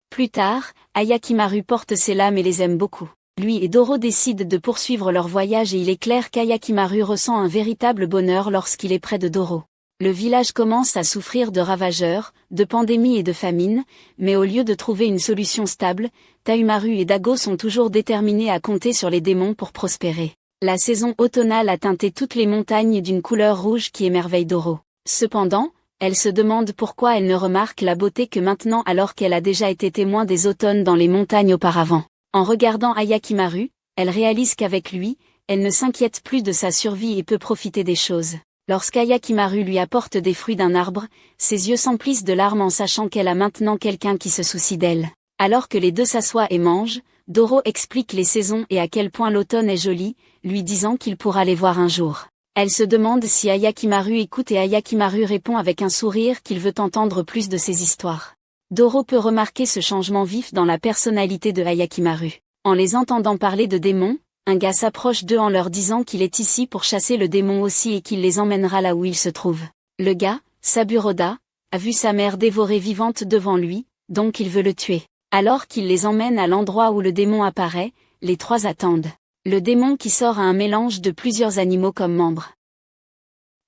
Plus tard, Ayakimaru porte ses lames et les aime beaucoup. Lui et Doro décident de poursuivre leur voyage et il est clair qu'Ayakimaru ressent un véritable bonheur lorsqu'il est près de Doro. Le village commence à souffrir de ravageurs, de pandémies et de famines, mais au lieu de trouver une solution stable, Taumaru et Dago sont toujours déterminés à compter sur les démons pour prospérer. La saison automnale a teinté toutes les montagnes d'une couleur rouge qui émerveille Doro. Cependant, elle se demande pourquoi elle ne remarque la beauté que maintenant alors qu'elle a déjà été témoin des automnes dans les montagnes auparavant. En regardant Ayakimaru, elle réalise qu'avec lui, elle ne s'inquiète plus de sa survie et peut profiter des choses. Lorsqu'Ayakimaru lui apporte des fruits d'un arbre, ses yeux s'emplissent de larmes en sachant qu'elle a maintenant quelqu'un qui se soucie d'elle. Alors que les deux s'assoient et mangent, Doro explique les saisons et à quel point l'automne est joli, lui disant qu'il pourra les voir un jour. Elle se demande si Ayakimaru écoute et Ayakimaru répond avec un sourire qu'il veut entendre plus de ses histoires. Doro peut remarquer ce changement vif dans la personnalité de Ayakimaru. En les entendant parler de démons, un gars s'approche d'eux en leur disant qu'il est ici pour chasser le démon aussi et qu'il les emmènera là où il se trouve. Le gars, Saburoda, a vu sa mère dévorée vivante devant lui, donc il veut le tuer. Alors qu'il les emmène à l'endroit où le démon apparaît, les trois attendent. Le démon qui sort a un mélange de plusieurs animaux comme membres.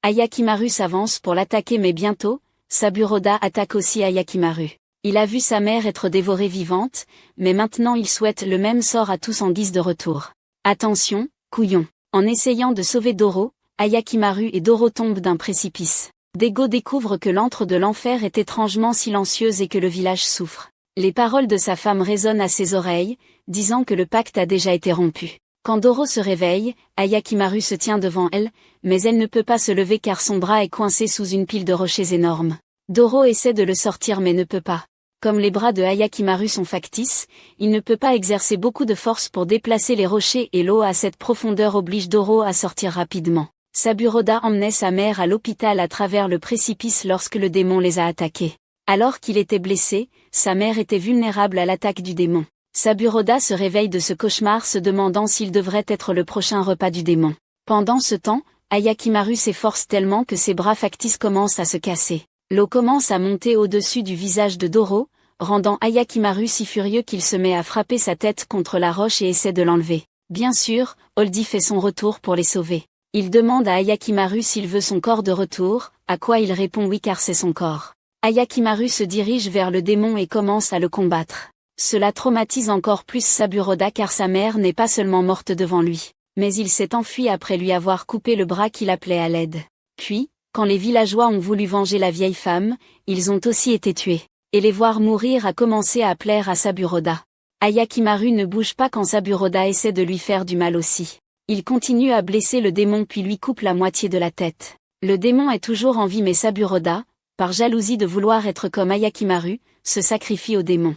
Ayakimaru s'avance pour l'attaquer mais bientôt, Saburoda attaque aussi Ayakimaru. Il a vu sa mère être dévorée vivante, mais maintenant il souhaite le même sort à tous en guise de retour. Attention, couillon. En essayant de sauver Doro, Ayakimaru et Doro tombent d'un précipice. Dego découvre que l'antre de l'enfer est étrangement silencieuse et que le village souffre. Les paroles de sa femme résonnent à ses oreilles, disant que le pacte a déjà été rompu. Quand Doro se réveille, Ayakimaru se tient devant elle, mais elle ne peut pas se lever car son bras est coincé sous une pile de rochers énormes. Doro essaie de le sortir mais ne peut pas. Comme les bras de Ayakimaru sont factices, il ne peut pas exercer beaucoup de force pour déplacer les rochers et l'eau à cette profondeur oblige Doro à sortir rapidement. Saburoda emmenait sa mère à l'hôpital à travers le précipice lorsque le démon les a attaqués. Alors qu'il était blessé, sa mère était vulnérable à l'attaque du démon. Saburoda se réveille de ce cauchemar se demandant s'il devrait être le prochain repas du démon. Pendant ce temps, Ayakimaru s'efforce tellement que ses bras factices commencent à se casser. L'eau commence à monter au-dessus du visage de Doro, rendant Ayakimaru si furieux qu'il se met à frapper sa tête contre la roche et essaie de l'enlever. Bien sûr, Holdy fait son retour pour les sauver. Il demande à Ayakimaru s'il veut son corps de retour, à quoi il répond oui car c'est son corps. Ayakimaru se dirige vers le démon et commence à le combattre. Cela traumatise encore plus Saburoda car sa mère n'est pas seulement morte devant lui, mais il s'est enfui après lui avoir coupé le bras qu'il appelait à l'aide. Puis, quand les villageois ont voulu venger la vieille femme, ils ont aussi été tués. Et les voir mourir a commencé à plaire à Saburoda. Ayakimaru ne bouge pas quand Saburoda essaie de lui faire du mal aussi. Il continue à blesser le démon puis lui coupe la moitié de la tête. Le démon est toujours en vie mais Saburoda, par jalousie de vouloir être comme Ayakimaru, se sacrifie au démon.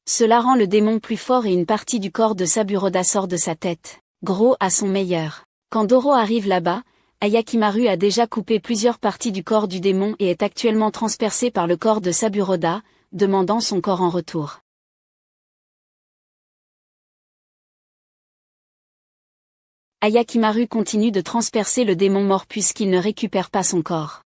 Cela rend le démon plus fort et une partie du corps de Saburoda sort de sa tête. Gros à son meilleur. Quand Doro arrive là-bas, Ayakimaru a déjà coupé plusieurs parties du corps du démon et est actuellement transpercé par le corps de Saburoda, demandant son corps en retour. Ayakimaru continue de transpercer le démon mort puisqu'il ne récupère pas son corps.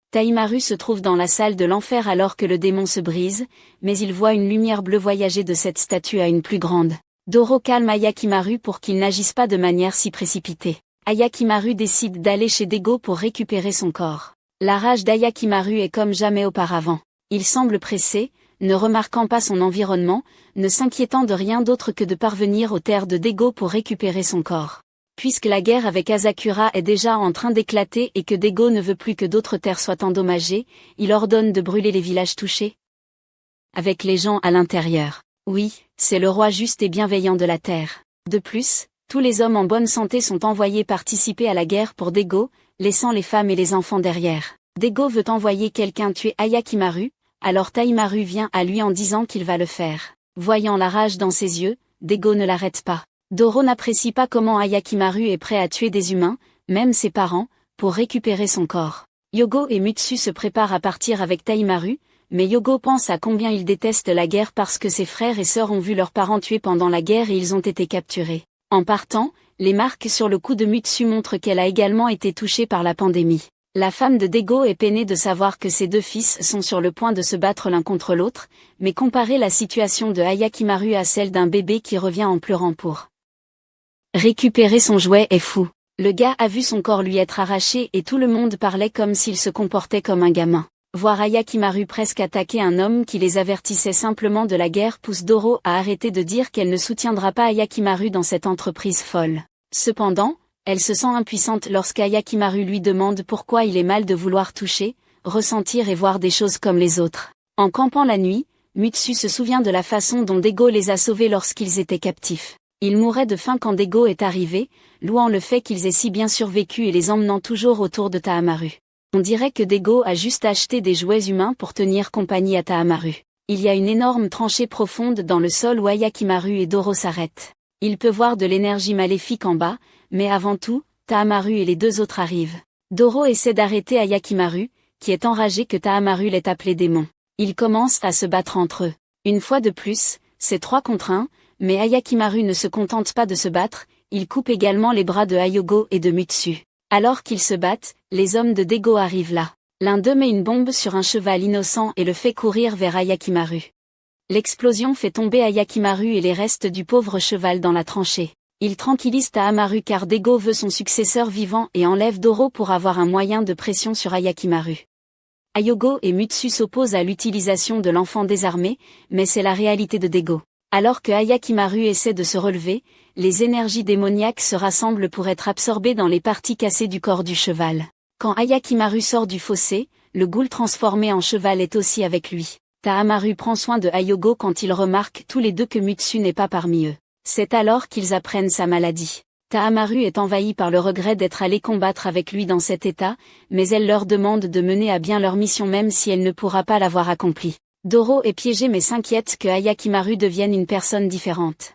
Taimaru se trouve dans la salle de l'enfer alors que le démon se brise, mais il voit une lumière bleue voyager de cette statue à une plus grande. Doro calme Ayakimaru pour qu'il n'agisse pas de manière si précipitée. Ayakimaru décide d'aller chez Dego pour récupérer son corps. La rage d'Ayakimaru est comme jamais auparavant. Il semble pressé, ne remarquant pas son environnement, ne s'inquiétant de rien d'autre que de parvenir aux terres de Dego pour récupérer son corps. Puisque la guerre avec Asakura est déjà en train d'éclater et que Dego ne veut plus que d'autres terres soient endommagées, il ordonne de brûler les villages touchés. Avec les gens à l'intérieur. Oui, c'est le roi juste et bienveillant de la terre. De plus, tous les hommes en bonne santé sont envoyés participer à la guerre pour Dego, laissant les femmes et les enfants derrière. Dego veut envoyer quelqu'un tuer Ayakimaru, alors Taimaru vient à lui en disant qu'il va le faire. Voyant la rage dans ses yeux, Dego ne l'arrête pas. Doro n'apprécie pas comment Ayakimaru est prêt à tuer des humains, même ses parents, pour récupérer son corps. Yogo et Mutsu se préparent à partir avec Taimaru, mais Yogo pense à combien il déteste la guerre parce que ses frères et sœurs ont vu leurs parents tués pendant la guerre et ils ont été capturés. En partant, les marques sur le cou de Mutsu montrent qu'elle a également été touchée par la pandémie. La femme de Dego est peinée de savoir que ses deux fils sont sur le point de se battre l'un contre l'autre, mais comparer la situation de Ayakimaru à celle d'un bébé qui revient en pleurant pour récupérer son jouet est fou. Le gars a vu son corps lui être arraché et tout le monde parlait comme s'il se comportait comme un gamin. Voir Ayakimaru presque attaquer un homme qui les avertissait simplement de la guerre pousse Doro à arrêter de dire qu'elle ne soutiendra pas Ayakimaru dans cette entreprise folle. Cependant, elle se sent impuissante lorsqu'Ayakimaru lui demande pourquoi il est mal de vouloir toucher, ressentir et voir des choses comme les autres. En campant la nuit, Mutsu se souvient de la façon dont Dego les a sauvés lorsqu'ils étaient captifs. Ils mouraient de faim quand Dego est arrivé, louant le fait qu'ils aient si bien survécu et les emmenant toujours autour de Taamaru. On dirait que Dego a juste acheté des jouets humains pour tenir compagnie à Taamaru. Il y a une énorme tranchée profonde dans le sol où Ayakimaru et Doro s'arrêtent. Il peut voir de l'énergie maléfique en bas, mais avant tout, Taamaru et les deux autres arrivent. Doro essaie d'arrêter Ayakimaru, qui est enragé que Taamaru l'ait appelé démon. Ils commencent à se battre entre eux. Une fois de plus, c'est 3 contre 1, mais Ayakimaru ne se contente pas de se battre, il coupe également les bras de Hyogo et de Mutsu. Alors qu'ils se battent, les hommes de Dego arrivent là. L'un d'eux met une bombe sur un cheval innocent et le fait courir vers Ayakimaru. L'explosion fait tomber Ayakimaru et les restes du pauvre cheval dans la tranchée. Il tranquillise Taamaru car Dego veut son successeur vivant et enlève Doro pour avoir un moyen de pression sur Ayakimaru. Hyogo et Mutsu s'opposent à l'utilisation de l'enfant désarmé, mais c'est la réalité de Dego. Alors que Ayakimaru essaie de se relever, les énergies démoniaques se rassemblent pour être absorbées dans les parties cassées du corps du cheval. Quand Ayakimaru sort du fossé, le ghoul transformé en cheval est aussi avec lui. Taamaru prend soin de Hyogo quand ils remarquent tous les deux que Mutsu n'est pas parmi eux. C'est alors qu'ils apprennent sa maladie. Taamaru est envahie par le regret d'être allée combattre avec lui dans cet état, mais elle leur demande de mener à bien leur mission même si elle ne pourra pas l'avoir accomplie. Doro est piégé mais s'inquiète que Ayakimaru devienne une personne différente.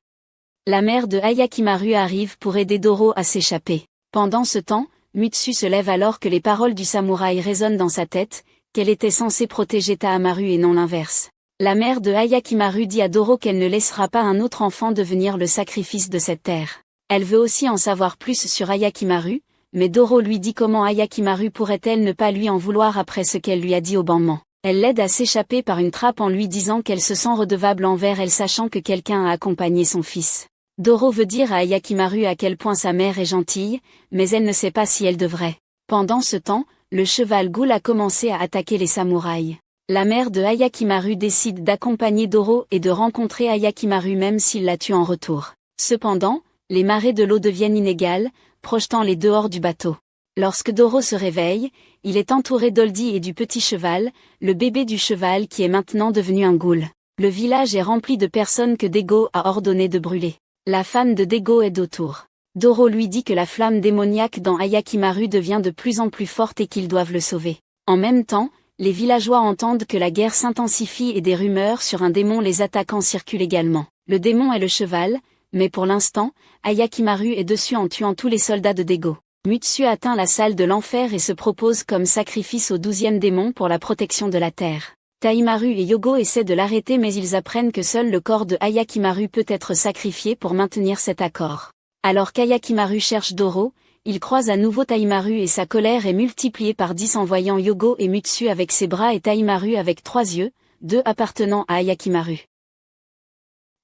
La mère de Ayakimaru arrive pour aider Doro à s'échapper. Pendant ce temps, Mutsu se lève alors que les paroles du samouraï résonnent dans sa tête, qu'elle était censée protéger Taamaru et non l'inverse. La mère de Ayakimaru dit à Doro qu'elle ne laissera pas un autre enfant devenir le sacrifice de cette terre. Elle veut aussi en savoir plus sur Ayakimaru, mais Doro lui dit comment Ayakimaru pourrait-elle ne pas lui en vouloir après ce qu'elle lui a dit au bandement. Elle l'aide à s'échapper par une trappe en lui disant qu'elle se sent redevable envers elle sachant que quelqu'un a accompagné son fils. Doro veut dire à Ayakimaru à quel point sa mère est gentille, mais elle ne sait pas si elle devrait. Pendant ce temps, le cheval Ghoul a commencé à attaquer les samouraïs. La mère de Ayakimaru décide d'accompagner Doro et de rencontrer Ayakimaru même s'il la tue en retour. Cependant, les marées de l'eau deviennent inégales, projetant les dehors du bateau. Lorsque Doro se réveille, il est entouré d'Oldie et du petit cheval, le bébé du cheval qui est maintenant devenu un ghoul. Le village est rempli de personnes que Dego a ordonné de brûler. La femme de Dego est autour. Doro lui dit que la flamme démoniaque dans Ayakimaru devient de plus en plus forte et qu'ils doivent le sauver. En même temps, les villageois entendent que la guerre s'intensifie et des rumeurs sur un démon les attaquant circulent également. Le démon est le cheval, mais pour l'instant, Ayakimaru est dessus en tuant tous les soldats de Dego. Mutsu atteint la salle de l'enfer et se propose comme sacrifice au 12e démon pour la protection de la terre. Taimaru et Yogo essaient de l'arrêter mais ils apprennent que seul le corps de Ayakimaru peut être sacrifié pour maintenir cet accord. Alors qu'Ayakimaru cherche Doro, il croise à nouveau Taimaru et sa colère est multipliée par 10 en voyant Yogo et Mutsu avec ses bras et Taimaru avec 3 yeux, 2 appartenant à Ayakimaru.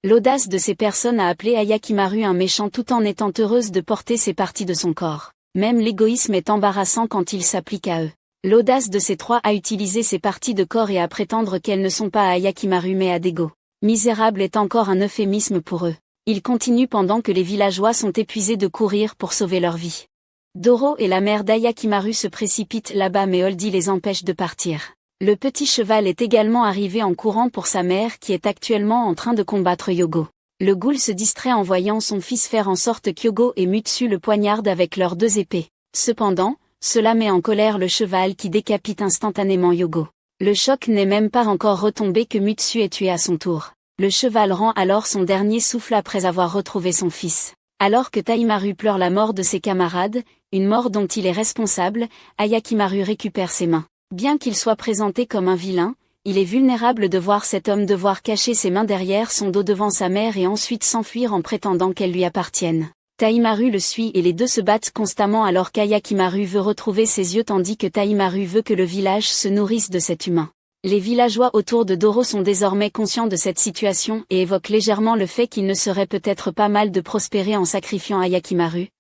L'audace de ces personnes a appelé Ayakimaru un méchant tout en étant heureuse de porter ces parties de son corps. Même l'égoïsme est embarrassant quand il s'applique à eux. L'audace de ces trois à utiliser ces parties de corps et à prétendre qu'elles ne sont pas à Ayakimaru mais à Dego. Misérable est encore un euphémisme pour eux. Ils continuent pendant que les villageois sont épuisés de courir pour sauver leur vie. Doro et la mère d'Ayakimaru se précipitent là-bas mais Oldie les empêche de partir. Le petit cheval est également arrivé en courant pour sa mère qui est actuellement en train de combattre Yogo. Le ghoul se distrait en voyant son fils faire en sorte qu'Yogo et Mutsu le poignardent avec leurs 2 épées. Cependant, cela met en colère le cheval qui décapite instantanément Yogo. Le choc n'est même pas encore retombé que Mutsu est tué à son tour. Le cheval rend alors son dernier souffle après avoir retrouvé son fils. Alors que Taimaru pleure la mort de ses camarades, une mort dont il est responsable, Ayakimaru récupère ses mains. Bien qu'il soit présenté comme un vilain, il est vulnérable de voir cet homme devoir cacher ses mains derrière son dos devant sa mère et ensuite s'enfuir en prétendant qu'elles lui appartiennent. Taimaru le suit et les deux se battent constamment alors qu'Ayakimaru veut retrouver ses yeux tandis que Taimaru veut que le village se nourrisse de cet humain. Les villageois autour de Doro sont désormais conscients de cette situation et évoquent légèrement le fait qu'il ne serait peut-être pas mal de prospérer en sacrifiant Ayakimaru.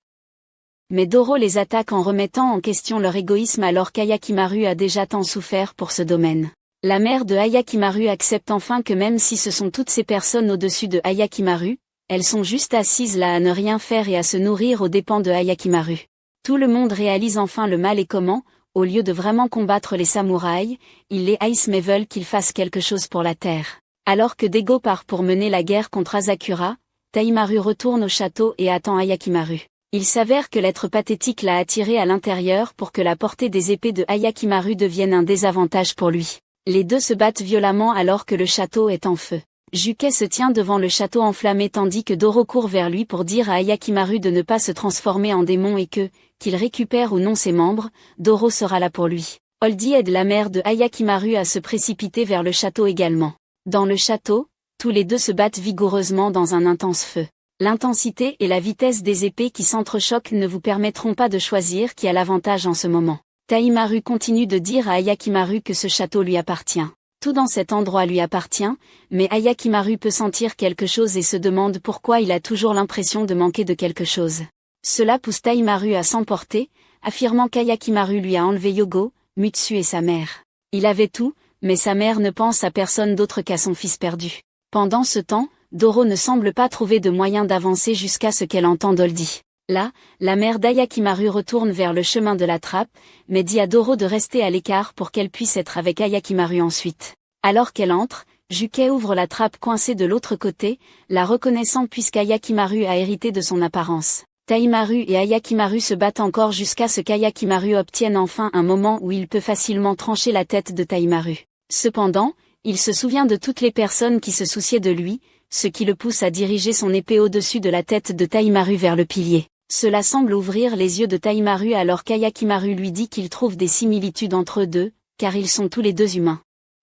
Mais Doro les attaque en remettant en question leur égoïsme alors qu'Ayakimaru a déjà tant souffert pour ce domaine. La mère de Ayakimaru accepte enfin que même si ce sont toutes ces personnes au-dessus de Ayakimaru, elles sont juste assises là à ne rien faire et à se nourrir aux dépens de Ayakimaru. Tout le monde réalise enfin le mal et comment, au lieu de vraiment combattre les samouraïs, ils les haïssent mais veulent qu'ils fassent quelque chose pour la terre. Alors que Dego part pour mener la guerre contre Asakura, Taimaru retourne au château et attend Ayakimaru. Il s'avère que l'être pathétique l'a attiré à l'intérieur pour que la portée des épées de Ayakimaru devienne un désavantage pour lui. Les deux se battent violemment alors que le château est en feu. Juke se tient devant le château enflammé tandis que Doro court vers lui pour dire à Ayakimaru de ne pas se transformer en démon et que, qu'il récupère ou non ses membres, Doro sera là pour lui. Oldie aide la mère de Ayakimaru à se précipiter vers le château également. Dans le château, tous les deux se battent vigoureusement dans un intense feu. L'intensité et la vitesse des épées qui s'entrechoquent ne vous permettront pas de choisir qui a l'avantage en ce moment. Taimaru continue de dire à Ayakimaru que ce château lui appartient. Tout dans cet endroit lui appartient, mais Ayakimaru peut sentir quelque chose et se demande pourquoi il a toujours l'impression de manquer de quelque chose. Cela pousse Taimaru à s'emporter, affirmant qu'Ayakimaru lui a enlevé Yogo, Mutsu et sa mère. Il avait tout, mais sa mère ne pense à personne d'autre qu'à son fils perdu. Pendant ce temps, Doro ne semble pas trouver de moyen d'avancer jusqu'à ce qu'elle entende Oldie. Là, la mère d'Ayakimaru retourne vers le chemin de la trappe, mais dit à Doro de rester à l'écart pour qu'elle puisse être avec Ayakimaru ensuite. Alors qu'elle entre, Juke ouvre la trappe coincée de l'autre côté, la reconnaissant puisqu'Ayakimaru a hérité de son apparence. Taimaru et Ayakimaru se battent encore jusqu'à ce qu'Ayakimaru obtienne enfin un moment où il peut facilement trancher la tête de Taimaru. Cependant, il se souvient de toutes les personnes qui se souciaient de lui, ce qui le pousse à diriger son épée au-dessus de la tête de Taimaru vers le pilier. Cela semble ouvrir les yeux de Taimaru alors qu'Ayakimaru lui dit qu'il trouve des similitudes entre eux deux, car ils sont tous les deux humains.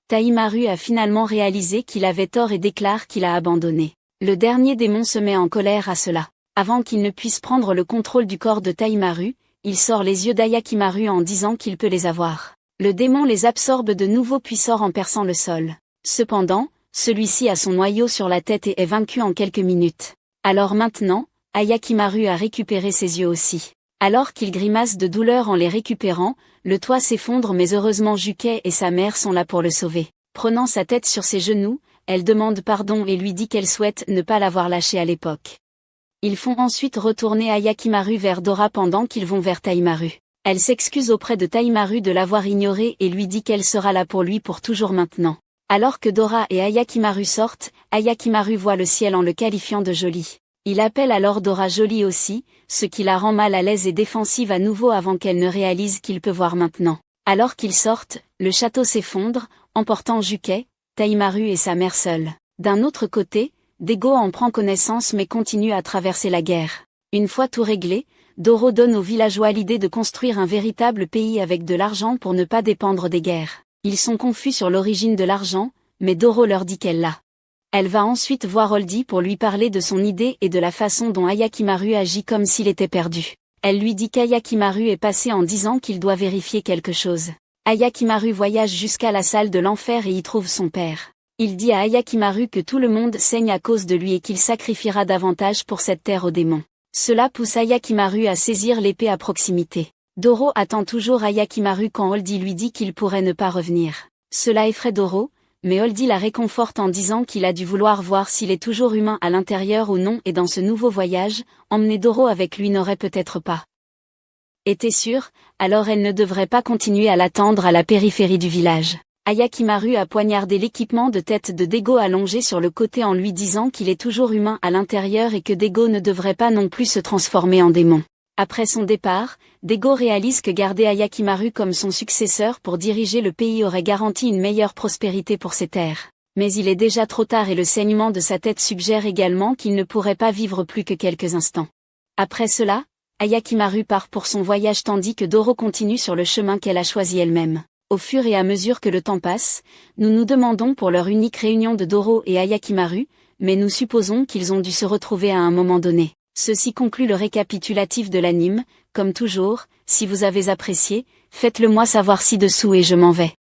Taimaru a finalement réalisé qu'il avait tort et déclare qu'il a abandonné. Le dernier démon se met en colère à cela. Avant qu'il ne puisse prendre le contrôle du corps de Taimaru, il sort les yeux d'Ayakimaru en disant qu'il peut les avoir. Le démon les absorbe de nouveau puis sort en perçant le sol. Cependant, celui-ci a son noyau sur la tête et est vaincu en quelques minutes. Alors maintenant, Ayakimaru a récupéré ses yeux aussi. Alors qu'il grimace de douleur en les récupérant, le toit s'effondre mais heureusement Jukai et sa mère sont là pour le sauver. Prenant sa tête sur ses genoux, elle demande pardon et lui dit qu'elle souhaite ne pas l'avoir lâché à l'époque. Ils font ensuite retourner Ayakimaru vers Dora pendant qu'ils vont vers Taimaru. Elle s'excuse auprès de Taimaru de l'avoir ignoré et lui dit qu'elle sera là pour lui pour toujours maintenant. Alors que Dora et Ayakimaru sortent, Ayakimaru voit le ciel en le qualifiant de joli. Il appelle alors Dora jolie aussi, ce qui la rend mal à l'aise et défensive à nouveau avant qu'elle ne réalise qu'il peut voir maintenant. Alors qu'ils sortent, le château s'effondre, emportant Jukai, Taimaru et sa mère seuls. D'un autre côté, Dego en prend connaissance mais continue à traverser la guerre. Une fois tout réglé, Doro donne aux villageois l'idée de construire un véritable pays avec de l'argent pour ne pas dépendre des guerres. Ils sont confus sur l'origine de l'argent, mais Doro leur dit qu'elle l'a. Elle va ensuite voir Oldie pour lui parler de son idée et de la façon dont Ayakimaru agit comme s'il était perdu. Elle lui dit qu'Ayakimaru est passé en disant qu'il doit vérifier quelque chose. Ayakimaru voyage jusqu'à la salle de l'enfer et y trouve son père. Il dit à Ayakimaru que tout le monde saigne à cause de lui et qu'il sacrifiera davantage pour cette terre aux démons. Cela pousse Ayakimaru à saisir l'épée à proximité. Doro attend toujours Ayakimaru quand Oldie lui dit qu'il pourrait ne pas revenir. Cela effraie Doro, mais Oldie la réconforte en disant qu'il a dû vouloir voir s'il est toujours humain à l'intérieur ou non et dans ce nouveau voyage, emmener Doro avec lui n'aurait peut-être pas été sûr, alors elle ne devrait pas continuer à l'attendre à la périphérie du village. Ayakimaru a poignardé l'équipement de tête de Dego allongé sur le côté en lui disant qu'il est toujours humain à l'intérieur et que Dego ne devrait pas non plus se transformer en démon. Après son départ, Dego réalise que garder Ayakimaru comme son successeur pour diriger le pays aurait garanti une meilleure prospérité pour ses terres. Mais il est déjà trop tard et le saignement de sa tête suggère également qu'il ne pourrait pas vivre plus que quelques instants. Après cela, Ayakimaru part pour son voyage tandis que Doro continue sur le chemin qu'elle a choisi elle-même. Au fur et à mesure que le temps passe, nous nous demandons pour leur unique réunion de Doro et Ayakimaru, mais nous supposons qu'ils ont dû se retrouver à un moment donné. Ceci conclut le récapitulatif de l'anime. Comme toujours, si vous avez apprécié, faites-le moi savoir ci-dessous et je m'en vais.